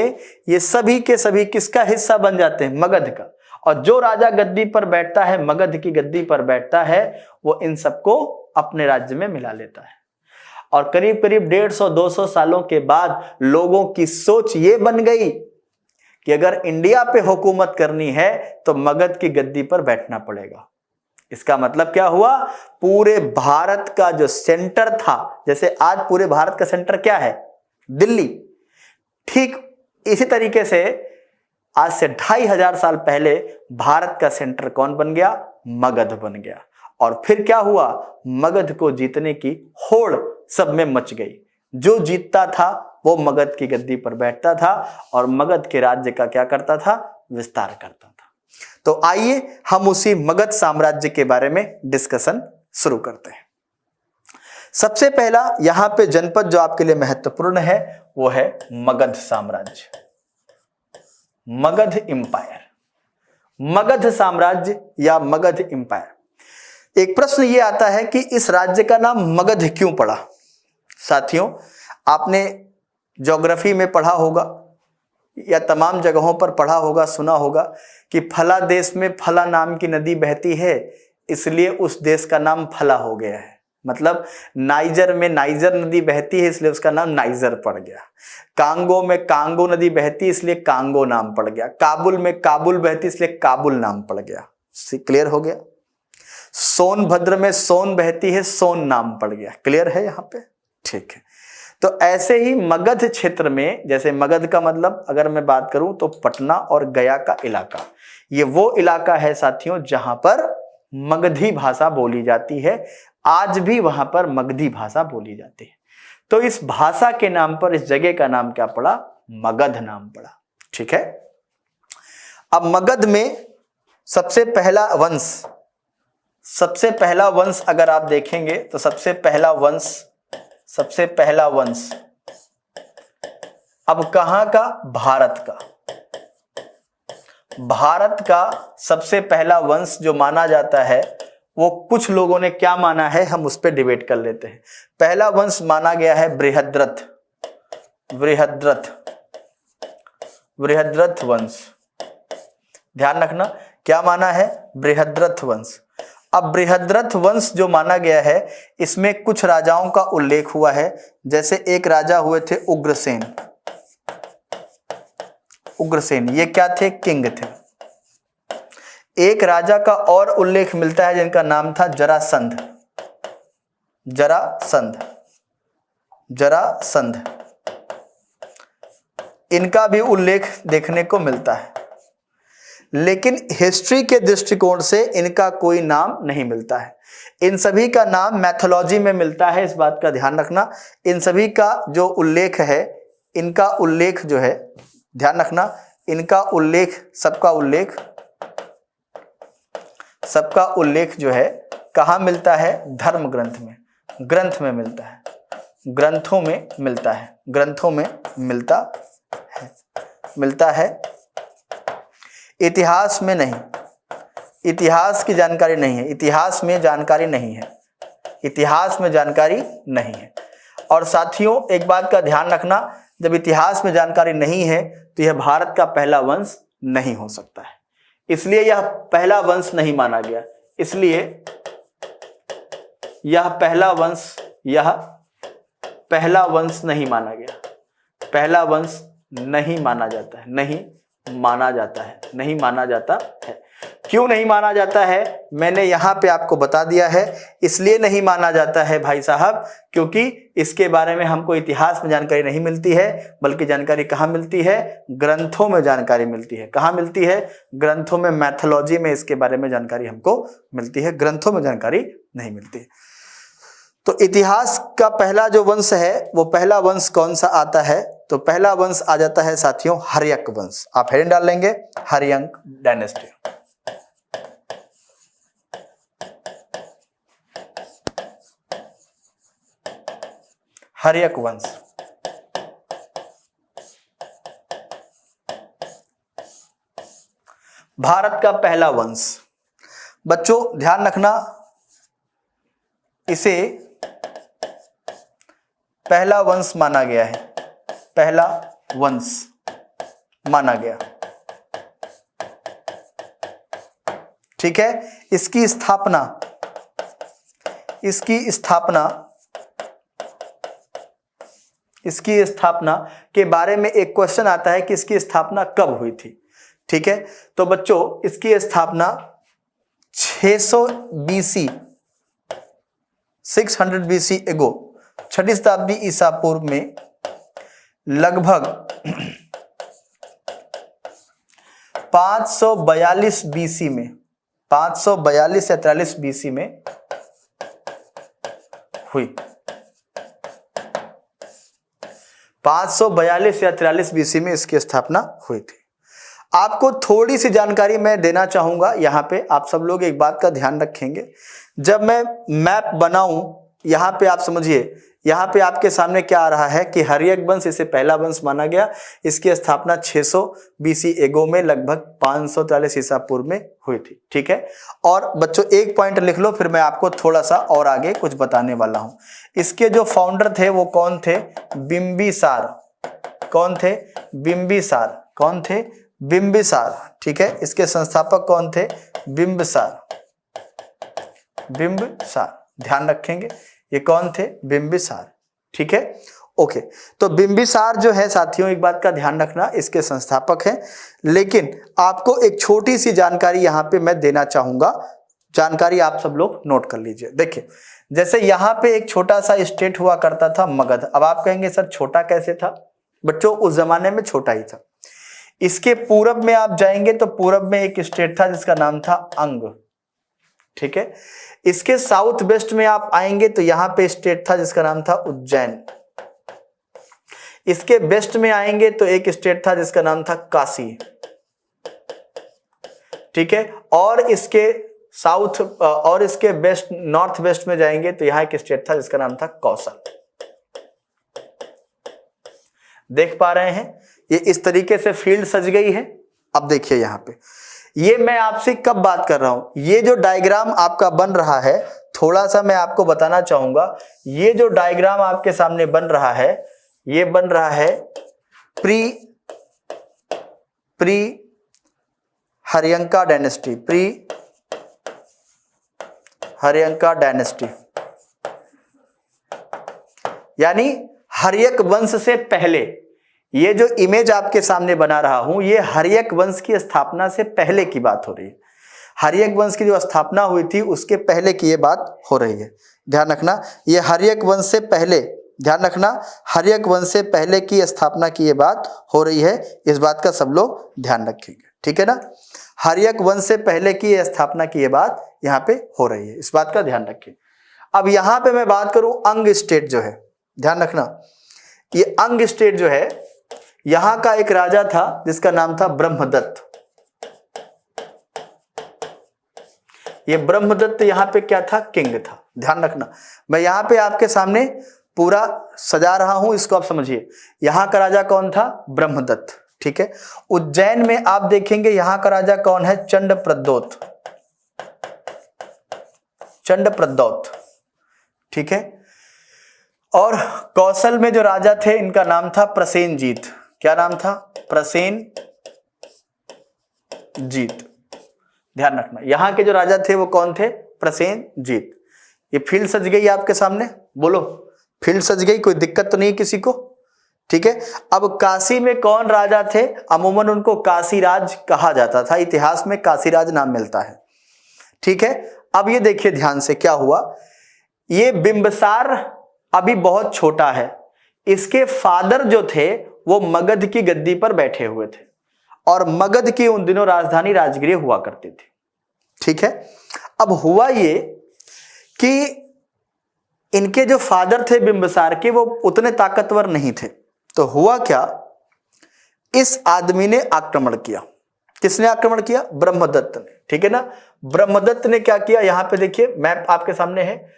ये सभी के सभी किसका हिस्सा बन जाते हैं? मगध का। और जो राजा गद्दी पर बैठता है, मगध की गद्दी पर बैठता है, वो इन सबको अपने राज्य में मिला लेता है। और करीब करीब 150-200 सालों के बाद लोगों की सोच ये बन गई कि अगर इंडिया पे हुकूमत करनी है तो मगध की गद्दी पर बैठना पड़ेगा। इसका मतलब क्या हुआ? पूरे भारत का जो सेंटर था, जैसे आज पूरे भारत का सेंटर क्या है? दिल्ली। ठीक इसी तरीके से आज से 2500 साल पहले भारत का सेंटर कौन बन गया? मगध बन गया। और फिर क्या हुआ? मगध को जीतने की होड़ सब में मच गई। जो जीतता था वो मगध की गद्दी पर बैठता था और मगध के राज्य का क्या करता था? विस्तार करता था। तो आइए हम उसी मगध साम्राज्य के बारे में डिस्कशन शुरू करते हैं। सबसे पहला यहां पे जनपद जो आपके लिए महत्वपूर्ण है वो है मगध साम्राज्य, मगध इंपायर, मगध साम्राज्य या मगध इंपायर। एक प्रश्न ये आता है कि इस राज्य का नाम मगध क्यों पड़ा? साथियों आपने ज्योग्राफी में पढ़ा होगा या तमाम जगहों पर पढ़ा होगा, सुना होगा कि फला देश में फला नाम की नदी बहती है इसलिए उस देश का नाम फला हो गया है। मतलब नाइजर में नाइजर नदी बहती है इसलिए उसका नाम नाइजर पड़ गया। कांगो में कांगो नदी बहती है इसलिए कांगो नाम पड़ गया। काबुल में काबुल बहती इसलिए काबुल नाम पड़ गया। क्लियर हो गया? सोनभद्र में सोन बहती है, सोन नाम पड़ गया। क्लियर है यहाँ पे? ठीक है। तो ऐसे ही मगध क्षेत्र में, जैसे मगध का मतलब अगर मैं बात करूं तो पटना और गया का इलाका, ये वो इलाका है साथियों जहां पर मगधी भाषा बोली जाती है। आज भी वहां पर मगधी भाषा बोली जाती है। तो इस भाषा के नाम पर इस जगह का नाम क्या पड़ा? मगध नाम पड़ा। ठीक है। अब मगध में सबसे पहला वंश अगर आप देखेंगे तो सबसे पहला वंश अब कहां का? भारत का। भारत का सबसे पहला वंश जो माना जाता है वो कुछ लोगों ने क्या माना है, हम उस पर डिबेट कर लेते हैं। पहला वंश माना गया है बृहद्रथ वंश। ध्यान रखना क्या माना है? बृहद्रथ वंश। अब बृहद्रथ वंश जो माना गया है इसमें कुछ राजाओं का उल्लेख हुआ है। जैसे एक राजा हुए थे उग्रसेन, ये क्या थे? किंग थे। एक राजा का और उल्लेख मिलता है जिनका नाम था जरासंध। इनका भी उल्लेख देखने को मिलता है, लेकिन हिस्ट्री के दृष्टिकोण से इनका कोई नाम नहीं मिलता है। इन सभी का नाम मैथोलॉजी में मिलता है, इस बात का ध्यान रखना। इन सभी का जो उल्लेख है, इनका उल्लेख जो है, ध्यान रखना, इनका उल्लेख, सबका उल्लेख जो है कहाँ मिलता है? धर्म ग्रंथ में मिलता है, ग्रंथों में मिलता है। इतिहास में नहीं, इतिहास की जानकारी नहीं है, इतिहास में जानकारी नहीं है। और साथियों एक बात का ध्यान रखना, जब इतिहास में जानकारी नहीं है तो यह भारत का पहला वंश नहीं हो सकता है, इसलिए यह पहला वंश नहीं माना गया। इसलिए यह पहला वंश नहीं माना गया, पहला वंश नहीं माना जाता है, नहीं माना जाता है, नहीं माना जाता है। क्यों नहीं माना जाता है मैंने यहां पे आपको बता दिया है। इसलिए नहीं माना जाता है भाई साहब क्योंकि इसके बारे में हमको इतिहास में जानकारी नहीं मिलती है, बल्कि जानकारी कहाँ मिलती है, ग्रंथों में जानकारी मिलती है। कहाँ मिलती है, ग्रंथों में, मैथोलॉजी में इसके बारे में जानकारी हमको मिलती है, ग्रंथों में जानकारी नहीं मिलती है। तो इतिहास का पहला जो वंश है वो पहला वंश कौन सा आता है, तो पहला वंश आ जाता है साथियों हर्यक वंश। आप हेडिंग डाल लेंगे हर्यक डायनेस्टी। हर्यक वंश। भारत का पहला वंश, बच्चों ध्यान रखना, इसे पहला वंश माना गया है, पहला वंश माना गया। ठीक है, इसकी स्थापना के बारे में एक क्वेश्चन आता है कि इसकी स्थापना कब हुई थी। ठीक है, तो बच्चों इसकी स्थापना 600 BC 600 BC एगो, 6वीं शताब्दी ईसा पूर्व में लगभग 542 BC में, 542 या 43 BC में हुई। 542 या 43 BC में इसकी स्थापना हुई थी। आपको थोड़ी सी जानकारी मैं देना चाहूंगा यहाँ पे, आप सब लोग एक बात का ध्यान रखेंगे, जब मैं मैप बनाऊं यहाँ पे आप समझिए, यहाँ पे आपके सामने क्या आ रहा है कि हर्यक वंश इसे पहला वंश माना गया, इसकी स्थापना 600 BC एगो में लगभग 543 ईसा पूर्व में हुई थी। ठीक है, और बच्चों एक पॉइंट लिख लो, फिर मैं आपको थोड़ा सा और आगे कुछ बताने वाला हूं। इसके जो फाउंडर थे वो कौन थे, बिंबिसार। कौन थे, बिंबिसार। कौन थे, बिंबिसार। ठीक है, इसके संस्थापक कौन थे, बिंबिसार। बिंबिसार, ध्यान रखेंगे ये कौन थे, बिंबिसार। ठीक है, ओके, तो बिंबिसार जो है साथियों, एक बात का ध्यान रखना, इसके संस्थापक हैं। लेकिन आपको एक छोटी सी जानकारी यहां पे मैं देना चाहूंगा, जानकारी आप सब लोग नोट कर लीजिए। देखिए, जैसे यहां पे एक छोटा सा स्टेट हुआ करता था मगध। अब आप कहेंगे सर छोटा कैसे था, बच्चों उस जमाने में छोटा ही था। इसके पूरब में आप जाएंगे तो पूरब में एक स्टेट था जिसका नाम था अंग। ठीक है, इसके साउथ वेस्ट में आप आएंगे तो यहां पे स्टेट था जिसका नाम था उज्जैन। इसके वेस्ट में आएंगे तो एक स्टेट था जिसका नाम था काशी। ठीक है, और इसके साउथ और इसके वेस्ट, नॉर्थ वेस्ट में जाएंगे तो यहां एक स्टेट था जिसका नाम था कौशल। देख पा रहे हैं, ये इस तरीके से फील्ड सज गई है। अब देखिए यहां पे, ये मैं आपसे कब बात कर रहा हूं, ये जो डायग्राम आपका बन रहा है, थोड़ा सा मैं आपको बताना चाहूंगा, ये जो डायग्राम आपके सामने बन रहा है, ये बन रहा है प्री हर्यंका डायनेस्टी, प्री हर्यंका डायनेस्टी, यानी हर्यक वंश से पहले। ये जो इमेज आपके सामने बना रहा हूं, ये हर्यक वंश की स्थापना से पहले की बात हो रही है। हर्यक वंश की जो स्थापना हुई थी उसके पहले की ये बात हो रही है। ध्यान रखना, ये हर्यक वंश से पहले, ध्यान रखना, हर्यक वंश से पहले की स्थापना की ये बात हो रही है। इस बात का सब लोग ध्यान रखेंगे। ठीक है ना, हर्यक वंश से पहले की स्थापना की ये बात यहाँ पे हो रही है, इस बात का ध्यान रखिए। अब यहाँ पे मैं बात करूं अंग स्टेट जो है, ध्यान रखना, ये अंग स्टेट जो है, यहां का एक राजा था जिसका नाम था ब्रह्मदत्त। ये ब्रह्मदत्त यहां पे क्या था, किंग था। ध्यान रखना, मैं यहां पे आपके सामने पूरा सजा रहा हूं, इसको आप समझिए। यहां का राजा कौन था, ब्रह्मदत्त। ठीक है, उज्जैन में आप देखेंगे यहां का राजा कौन है, चंडप्रद्योत। चंडप्रद्योत। ठीक है, और कौशल में जो राजा थे इनका नाम था प्रसेनजीत। क्या नाम था, प्रसेनजीत। ध्यान रखना, यहां के जो राजा थे वो कौन थे, प्रसेनजीत। ये फील्ड सज गई आपके सामने, बोलो फील्ड सज गई, कोई दिक्कत तो नहीं किसी को? ठीक है। अब काशी में कौन राजा थे? अमूमन उनको काशीराज कहा जाता था, इतिहास में काशीराज नाम मिलता है। ठीक है। अब ये देखिए ध्यान से क्या हुआ, ये बिंबिसार अभी बहुत छोटा है, इसके फादर जो थे वो मगध की गद्दी पर बैठे हुए थे और मगध की उन दिनों राजधानी राजगृह हुआ करती थी। ठीक है। अब हुआ ये कि इनके जो फादर थे बिंबिसार के वो उतने ताकतवर नहीं थे, तो हुआ क्या, इस आदमी ने आक्रमण किया। किसने आक्रमण किया? ब्रह्मदत्त ने। ठीक है ना। ब्रह्मदत्त ने क्या किया, यहां पे देखिए मैप आपके सामने है।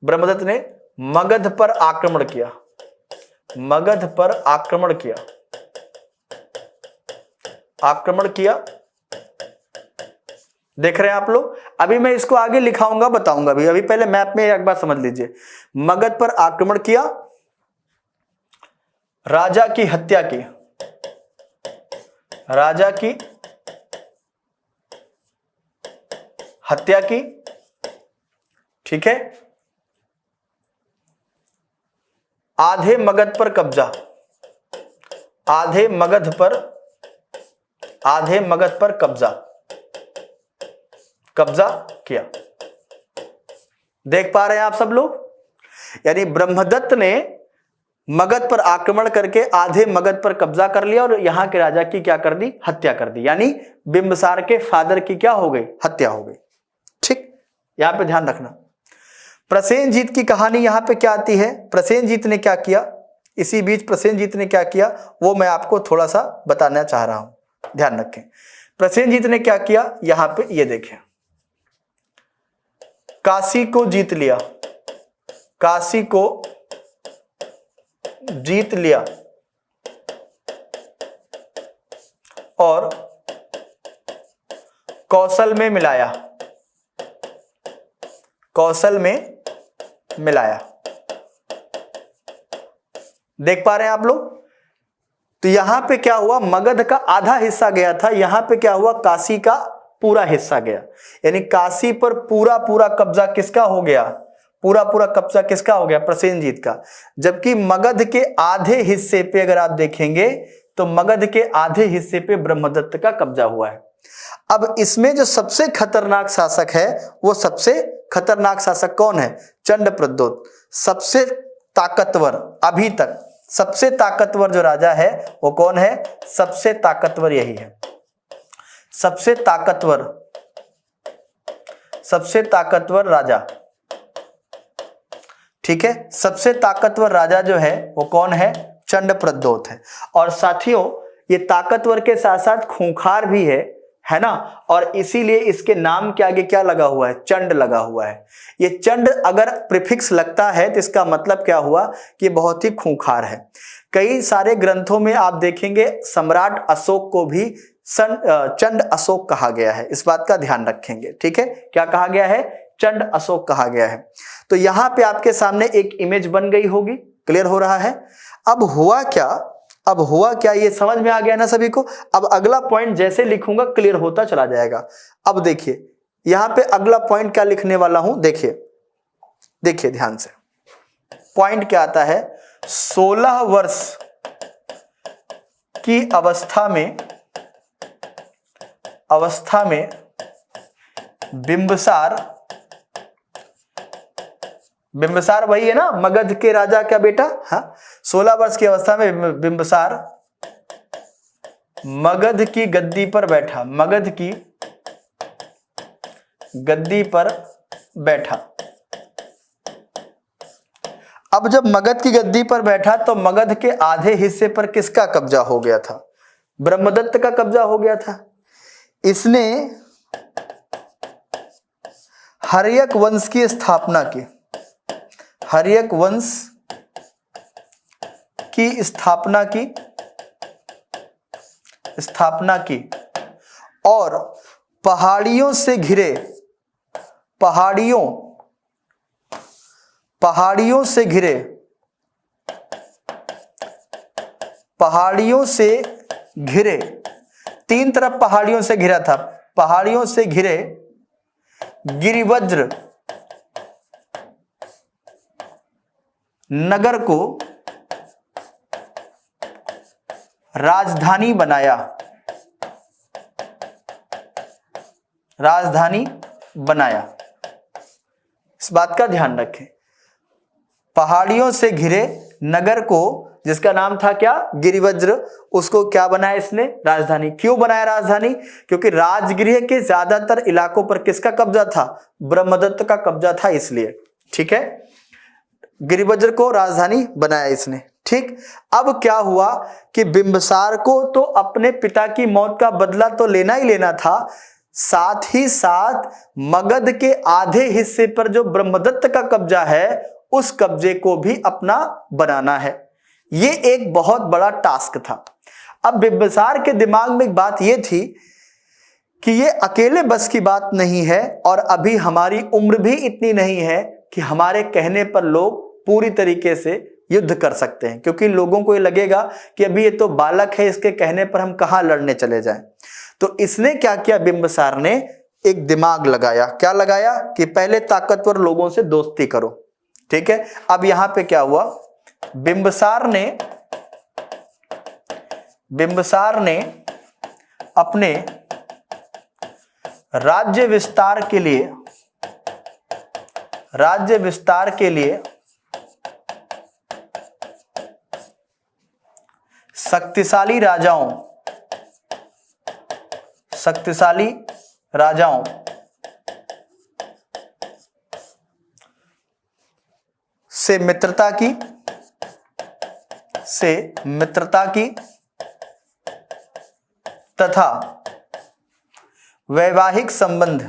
ब्रह्मदत्त ने मगध पर आक्रमण किया, मगध पर आक्रमण किया, आक्रमण किया। देख रहे हैं आप लोग? अभी मैं इसको आगे लिखाऊंगा, बताऊंगा भी, अभी पहले मैप में एक बार समझ लीजिए। मगध पर आक्रमण किया, राजा की हत्या की, राजा की हत्या की। ठीक है। आधे मगध पर कब्जा, आधे मगध पर, आधे मगध पर कब्जा, कब्जा किया। देख पा रहे हैं आप सब लोग? यानी ब्रह्मदत्त ने मगध पर आक्रमण करके आधे मगध पर कब्जा कर लिया और यहां के राजा की क्या कर दी? हत्या कर दी। यानी बिंबिसार के फादर की क्या हो गई? हत्या हो गई। ठीक, यहां पे ध्यान रखना। प्रसेनजीत की कहानी यहां पे क्या आती है? प्रसेनजीत ने क्या किया, इसी बीच प्रसेनजीत ने क्या किया वो मैं आपको थोड़ा सा बताना चाह रहा हूं, ध्यान रखें। प्रसेनजीत ने क्या किया, यहां पे ये देखें, काशी को जीत लिया, काशी को जीत लिया और कौशल में मिलाया, कौशल में मिलाया। देख पा रहे हैं आप लोग? तो यहां पे क्या हुआ, मगध का आधा हिस्सा गया था, यहां पे क्या हुआ, काशी का पूरा हिस्सा गया। यानी काशी पर पूरा पूरा कब्जा किसका हो गया? पूरा पूरा कब्जा किसका हो गया? प्रसेनजीत का। जबकि मगध के आधे हिस्से पे अगर आप देखेंगे तो मगध के आधे हिस्से पे ब्रह्मदत्त का कब्जा हुआ है। अब इसमें जो सबसे खतरनाक शासक है, वो सबसे खतरनाक शासक कौन है? चंडप्रद्योत। सबसे ताकतवर, अभी तक सबसे ताकतवर जो राजा है वो कौन है? सबसे ताकतवर यही है, सबसे ताकतवर, सबसे ताकतवर राजा। ठीक है। सबसे ताकतवर राजा जो है वो कौन है? चंडप्रद्योत है। और साथियों ये ताकतवर के साथ साथ खूंखार भी है ना। और इसीलिए इसके नाम के आगे क्या लगा हुआ है? चंड लगा हुआ है। ये चंड अगर प्रीफिक्स लगता है तो इसका मतलब क्या हुआ कि बहुत ही खूंखार है। कई सारे ग्रंथों में आप देखेंगे सम्राट अशोक को भी चंड अशोक कहा गया है, इस बात का ध्यान रखेंगे। ठीक है। क्या कहा गया है? चंड अशोक कहा गया है। तो यहां पे आपके सामने एक इमेज बन गई होगी, क्लियर हो रहा है? अब हुआ क्या, अब हुआ क्या, ये समझ में आ गया ना सभी को? अब अगला पॉइंट जैसे लिखूंगा क्लियर होता चला जाएगा। अब देखिए यहां पे अगला पॉइंट क्या लिखने वाला हूं, देखिए, देखिए ध्यान से। पॉइंट क्या आता है? 16 वर्ष की अवस्था में बिंबिसार वही है ना, मगध के राजा का बेटा। हाँ, 16 वर्ष की अवस्था में बिंबिसार मगध की गद्दी पर बैठा, मगध की गद्दी पर बैठा। अब जब मगध की गद्दी पर बैठा तो मगध के आधे हिस्से पर किसका कब्जा हो गया था? ब्रह्मदत्त का कब्जा हो गया था। इसने हर्यक वंश की स्थापना की, हर्यक वंश की स्थापना की और पहाड़ियों से घिरे, पहाड़ियों से घिरे, तीन तरफ पहाड़ियों से घिरा था, पहाड़ियों से घिरे गिरिवज्र नगर को राजधानी बनाया, राजधानी बनाया। इस बात का ध्यान रखें, पहाड़ियों से घिरे नगर को, जिसका नाम था क्या, गिरिवज्र, उसको क्या बनाया इसने, राजधानी। क्यों बनाया राजधानी, क्योंकि राजगृह के ज्यादातर इलाकों पर किसका कब्जा था, ब्रह्मदत्त का कब्जा था, इसलिए। ठीक है, गिरिवज्र को राजधानी बनाया इसने। ठीक, अब क्या हुआ कि बिंबिसार को तो अपने पिता की मौत का बदला तो लेना ही लेना था, साथ ही साथ मगध के आधे हिस्से पर जो ब्रह्मदत्त का कब्जा है उस कब्जे को भी अपना बनाना है। ये एक बहुत बड़ा टास्क था। अब बिंबिसार के दिमाग में एक बात ये थी कि ये अकेले बस की बात नहीं है, और अभी हमारी उम्र भी इतनी नहीं है कि हमारे कहने पर लोग पूरी तरीके से युद्ध कर सकते हैं, क्योंकि लोगों को ये लगेगा कि अभी ये तो बालक है, इसके कहने पर हम कहां लड़ने चले जाएं। तो इसने क्या किया, बिंबिसार ने एक दिमाग लगाया। क्या लगाया कि पहले ताकतवर लोगों से दोस्ती करो। ठीक है, अब यहां पे क्या हुआ, बिंबिसार ने अपने राज्य विस्तार के लिए शक्तिशाली राजाओं से मित्रता की तथा वैवाहिक संबंध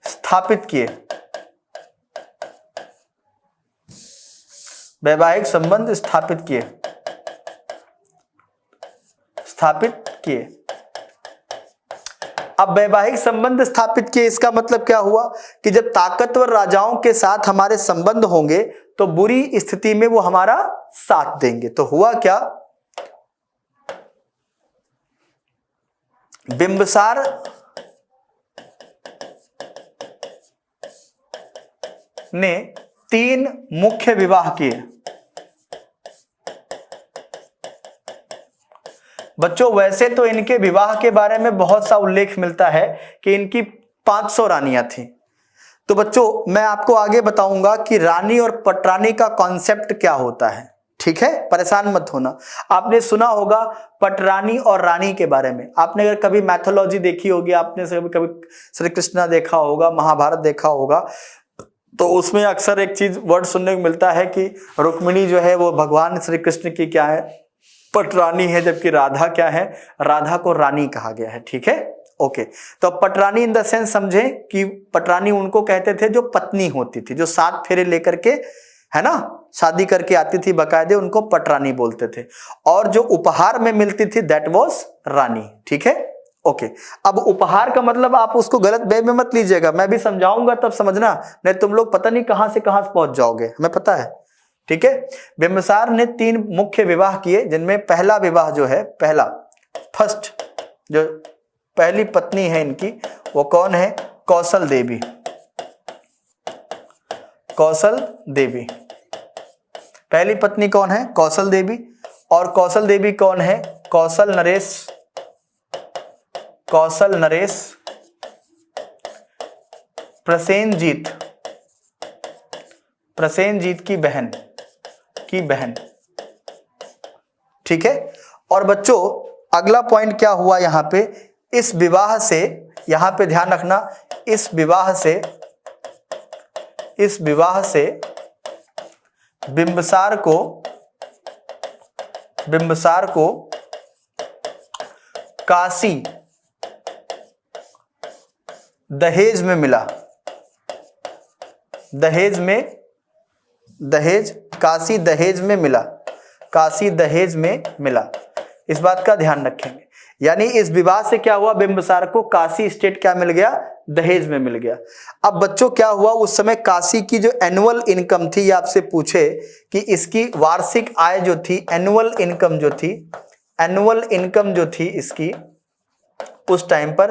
स्थापित किए। वैवाहिक संबंध स्थापित किए। अब वैवाहिक संबंध स्थापित किए, इसका मतलब क्या हुआ कि जब ताकतवर राजाओं के साथ हमारे संबंध होंगे तो बुरी स्थिति में वो हमारा साथ देंगे। तो हुआ क्या, बिंबिसार ने 3 मुख्य विवाह किए। बच्चों वैसे तो इनके विवाह के बारे में बहुत सा उल्लेख मिलता है कि इनकी 500 रानियां थी। तो बच्चों मैं आपको आगे बताऊंगा कि रानी और पटरानी का कॉन्सेप्ट क्या होता है। ठीक है, परेशान मत होना। आपने सुना होगा पटरानी और रानी के बारे में, आपने अगर कभी मैथोलॉजी देखी होगी, आपने कभी श्री कृष्ण देखा होगा, महाभारत देखा होगा, तो उसमें अक्सर एक चीज वर्ड सुनने को मिलता है कि रुक्मिणी जो है वो भगवान श्री कृष्ण की क्या है, पटरानी है, जबकि राधा क्या है, राधा को रानी कहा गया है। ठीक है, ओके। तो पटरानी इन द सेंस समझे कि पटरानी उनको कहते थे जो पत्नी होती थी, जो 7 फेरे लेकर के, है ना, शादी करके आती थी बकायदे, उनको पटरानी बोलते थे। और जो उपहार में मिलती थी दैट वाज रानी। ठीक है, ओके। अब उपहार का मतलब आप उसको गलत वे में मत लीजिएगा, मैं भी समझाऊंगा तब समझना, नहीं तुम लोग पता नहीं कहां से कहां पहुंच जाओगे, हमें पता है। ठीक है, बिंबिसार ने 3 मुख्य विवाह किए, जिनमें पहला विवाह जो है, फर्स्ट जो पहली पत्नी है इनकी, वो कौन है, कौशल देवी। पहली पत्नी कौन है, कौशल देवी। और कौशल देवी कौन है, कौशल नरेश प्रसेनजीत की बहन। ठीक है, और बच्चों अगला पॉइंट क्या हुआ यहां पे, इस विवाह से, यहां पे ध्यान रखना, इस विवाह से बिंबिसार को काशी दहेज में मिला। काशी दहेज में मिला। इस बात का ध्यान रखेंगे। यानी इस विवाह से क्या हुआ, बिंबिसार को काशी स्टेट क्या मिल गया, दहेज में मिल गया। अब बच्चों क्या हुआ, उस समय काशी की जो एनुअल इनकम थी, ये आपसे पूछे कि इसकी वार्षिक आय जो थी, एनुअल इनकम जो थी इसकी उस टाइम पर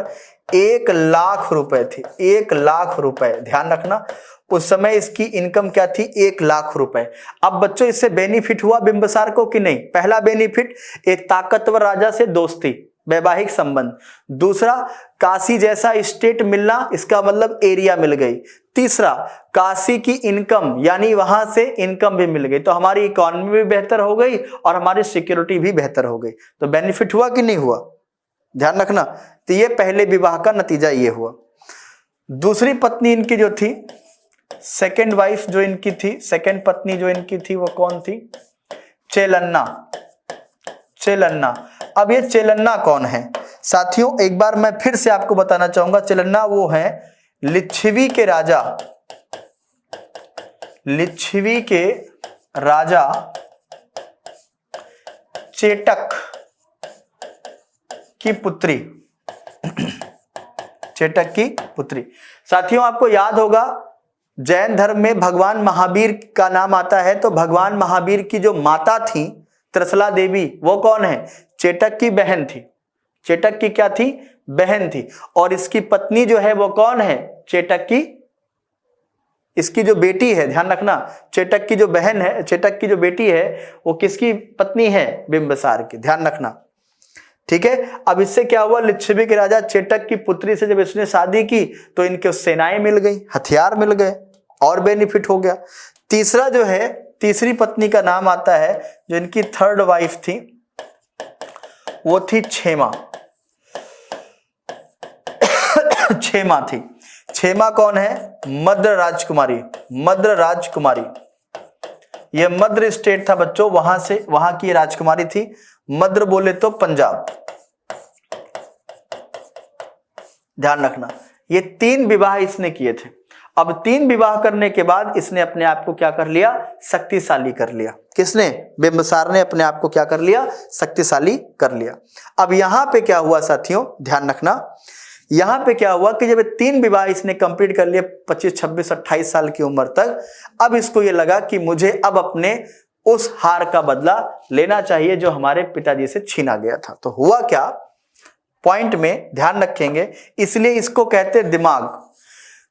1,00,000 रुपए थी। 1,00,000 रुपए, ध्यान रखना उस समय इसकी इनकम क्या थी, 1,00,000 रुपए। अब बच्चों इससे बेनिफिट हुआ बिंबिसार को कि नहीं? पहला बेनिफिट, एक ताकतवर राजा से दोस्ती, वैवाहिक संबंध। दूसरा, काशी जैसा स्टेट मिलना, इसका मतलब एरिया मिल गई। तीसरा, काशी की इनकम, यानी वहां से इनकम भी मिल गई, तो हमारी इकोनॉमी भी बेहतर हो गई और हमारी सिक्योरिटी भी बेहतर हो गई। तो बेनिफिट हुआ कि नहीं हुआ? ध्यान रखना। तो ये पहले विवाह का नतीजा ये हुआ। दूसरी पत्नी इनकी जो थी, सेकेंड वाइफ जो इनकी थी, सेकेंड पत्नी जो इनकी थी, वो कौन थी? चेलन्ना। चेलन्ना। अब ये चेलन्ना कौन है साथियों? एक बार मैं फिर से आपको बताना चाहूंगा, चेलन्ना वो है लिच्छवी के राजा, लिच्छवी के राजा चेटक की पुत्री। चेटक की पुत्री। साथियों आपको याद होगा जैन धर्म में भगवान महावीर का नाम आता है, तो भगवान महावीर की जो माता थी त्रिशला देवी, वो कौन है? चेटक की बहन थी। चेटक की क्या थी? बहन थी। और इसकी पत्नी जो है वो कौन है? चेटक की, इसकी जो बेटी है, ध्यान रखना, चेटक की जो बहन है, चेटक की जो बेटी है, वो किसकी पत्नी है? बिंबिसार की, ध्यान रखना। ठीक है। अब इससे क्या हुआ, लिच्छवी के राजा चेटक की पुत्री से जब इसने शादी की तो इनके सेनाएं मिल गई, हथियार मिल गए, और बेनिफिट हो गया। तीसरा जो है, तीसरी पत्नी का नाम आता है, जो इनकी थर्ड वाइफ थी, वो थी क्षेमा। क्षेमा थी। क्षेमा कौन है? मद्र राजकुमारी। मद्र राजकुमारी, यह मद्र स्टेट था बच्चों, वहां से, वहां की राजकुमारी थी। मद्र बोले तो पंजाब, ध्यान रखना। ये 3 विवाह इसने किए थे। अब 3 विवाह करने के बाद इसने अपने आप को क्या कर लिया? शक्तिशाली कर लिया। किसने? बिंबिसार ने अपने आप को क्या कर लिया? शक्तिशाली कर लिया। अब यहां पे क्या हुआ साथियों, ध्यान रखना, यहां पे क्या हुआ कि जब 3 विवाह इसने कंप्लीट कर लिए 25, 26, 28 साल की उम्र तक, अब इसको ये लगा कि मुझे अब अपने उस हार का बदला लेना चाहिए जो हमारे पिताजी से छीना गया था। तो हुआ क्या, पॉइंट में ध्यान रखेंगे, इसलिए इसको कहते दिमाग।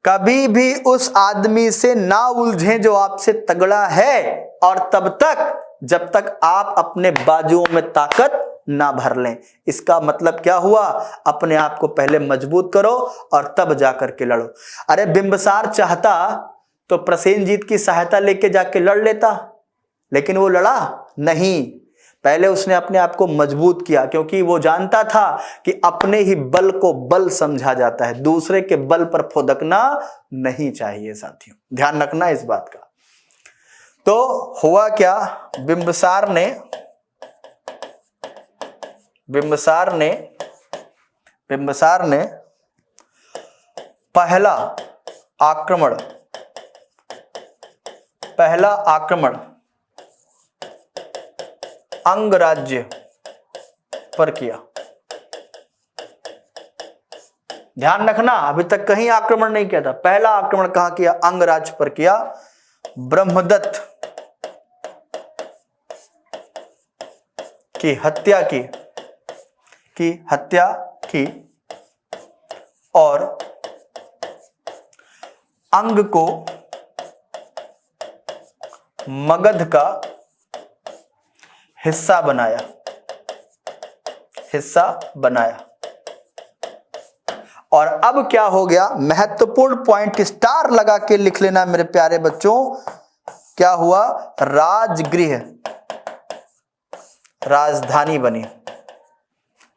कभी भी उस आदमी से ना उलझें जो आपसे तगड़ा है, और तब तक जब तक आप अपने बाजुओं में ताकत ना भर लें। इसका मतलब क्या हुआ, अपने आप को पहले मजबूत करो और तब जाकर के लड़ो। अरे बिंबिसार चाहता तो प्रसेनजीत की सहायता लेके जाके लड़ लेता, लेकिन वो लड़ा नहीं। पहले उसने अपने आप को मजबूत किया, क्योंकि वो जानता था कि अपने ही बल को बल समझा जाता है, दूसरे के बल पर फुदकना नहीं चाहिए साथियों, ध्यान रखना इस बात का। तो हुआ क्या, बिंबिसार ने पहला आक्रमण अंगराज्य पर किया। ध्यान रखना, अभी तक कहीं आक्रमण नहीं किया था, पहला आक्रमण कहां किया? अंगराज्य पर किया। ब्रह्मदत्त की हत्या की और अंग को मगध का हिस्सा बनाया। और अब क्या हो गया, महत्वपूर्ण पॉइंट स्टार लगा के लिख लेना मेरे प्यारे बच्चों। क्या हुआ, राजगृह राजधानी बनी।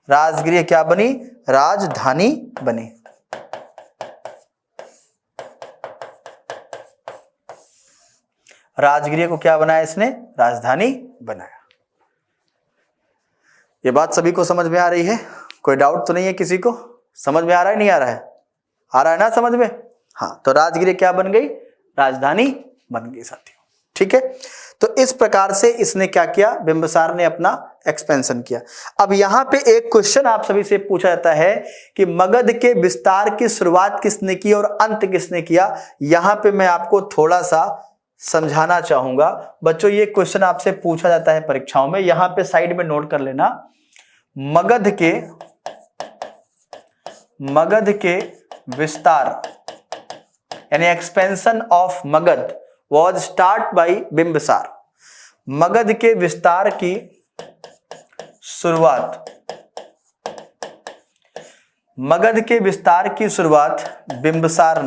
राजगृह क्या बनी? राजधानी बनी। राजगृह को क्या बनाया इसने? राजधानी बनाया। ये बात सभी को समझ में आ रही है? कोई डाउट तो नहीं है किसी को? समझ में आ रहा है, नहीं आ रहा है? आ रहा है ना समझ में? हाँ, तो राजगृह क्या बन गई? राजधानी बन गई साथियों। ठीक है, तो इस प्रकार से इसने क्या किया, बिंबिसार ने अपना एक्सपेंशन किया। अब यहां पे एक क्वेश्चन आप सभी से पूछा जाता है कि मगध के विस्तार की शुरुआत किसने की और अंत किसने किया। यहां पे मैं आपको थोड़ा सा समझाना चाहूंगा बच्चों। ये क्वेश्चन आपसे पूछा जाता है परीक्षाओं में, यहां पे साइड में नोट कर लेना। मगध के मगध के विस्तार यानी expansion of Magadh was start by Bimbisara. Magadh के विस्तार की शुरुआत, मगध के विस्तार की शुरुआत बिंबिसार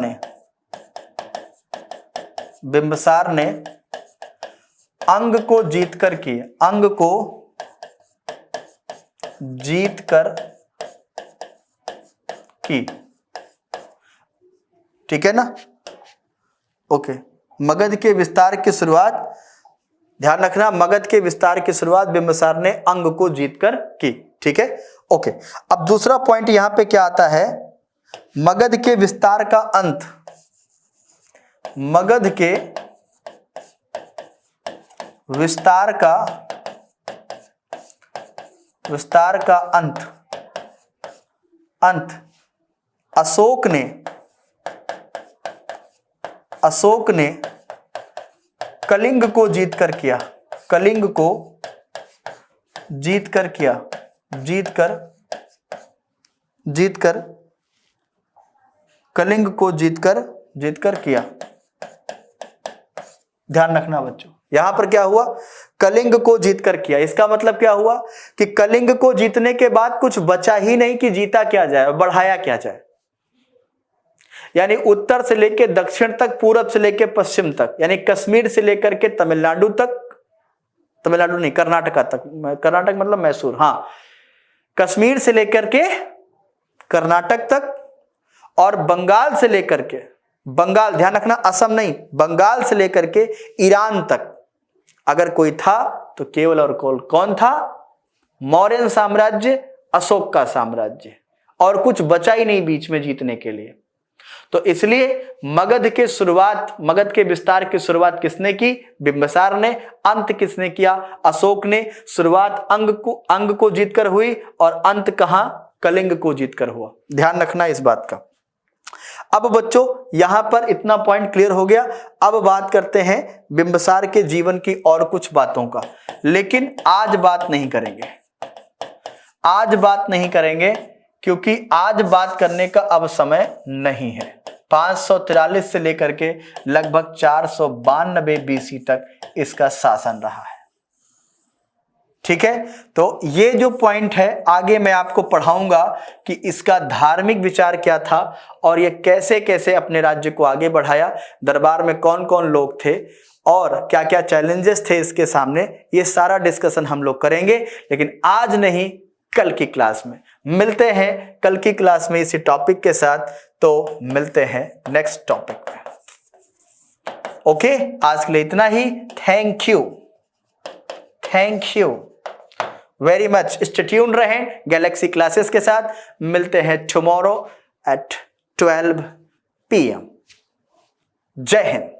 ने अंग को जीतकर की, अंग को जीतकर की। ठीक है ना? ओके, मगध के विस्तार की शुरुआत, ध्यान रखना, मगध के विस्तार की शुरुआत बिंबिसार ने अंग को जीतकर की। ठीक है, ओके। अब दूसरा पॉइंट यहां पे क्या आता है, मगध के विस्तार का अंत, मगध के विस्तार का अंत अशोक ने कलिंग को जीतकर किया, कलिंग को जीतकर कलिंग को जीतकर किया। ध्यान रखना बच्चों, यहां पर क्या हुआ, कलिंग को जीतकर किया। इसका मतलब क्या हुआ कि कलिंग को जीतने के बाद कुछ बचा ही नहीं कि जीता क्या जाए, बढ़ाया क्या जाए। यानी उत्तर से लेकर दक्षिण तक, पूरब से लेकर पश्चिम तक, यानी कश्मीर से लेकर के तमिलनाडु तक, तमिलनाडु नहीं कर्नाटका तक, कर्नाटक मतलब मैसूर, हाँ, कश्मीर से लेकर के कर्नाटक तक और बंगाल से लेकर के, बंगाल ध्यान रखना असम नहीं, बंगाल से लेकर के ईरान तक अगर कोई था तो केवल और केवल कौन था, मौर्य साम्राज्य, अशोक का साम्राज्य, और कुछ बचा ही नहीं बीच में जीतने के लिए। तो इसलिए मगध के विस्तार की शुरुआत किसने की, बिंबिसार ने, अंत किसने किया, अशोक ने। शुरुआत अंग को जीतकर हुई और अंत कहां, कलिंग को जीतकर हुआ। ध्यान रखना इस बात का। अब बच्चों यहां पर इतना पॉइंट क्लियर हो गया। अब बात करते हैं बिंबिसार के जीवन की और कुछ बातों का, लेकिन आज बात नहीं करेंगे क्योंकि आज बात करने का अब समय नहीं है। 543 से लेकर के लगभग 492 BC तक इसका शासन रहा है। ठीक है, तो ये जो पॉइंट है आगे मैं आपको पढ़ाऊंगा कि इसका धार्मिक विचार क्या था और ये कैसे कैसे अपने राज्य को आगे बढ़ाया, दरबार में कौन कौन लोग थे और क्या क्या चैलेंजेस थे इसके सामने, ये सारा डिस्कशन हम लोग करेंगे। लेकिन आज नहीं, कल की क्लास में मिलते हैं, कल की क्लास में इसी टॉपिक के साथ। तो मिलते हैं नेक्स्ट टॉपिक में। ओके, आज के लिए इतना ही। Thank you very much. Stay tuned रहें गैलेक्सी क्लासेस के साथ। मिलते हैं टुमारो एट 12 PM। जय हिंद।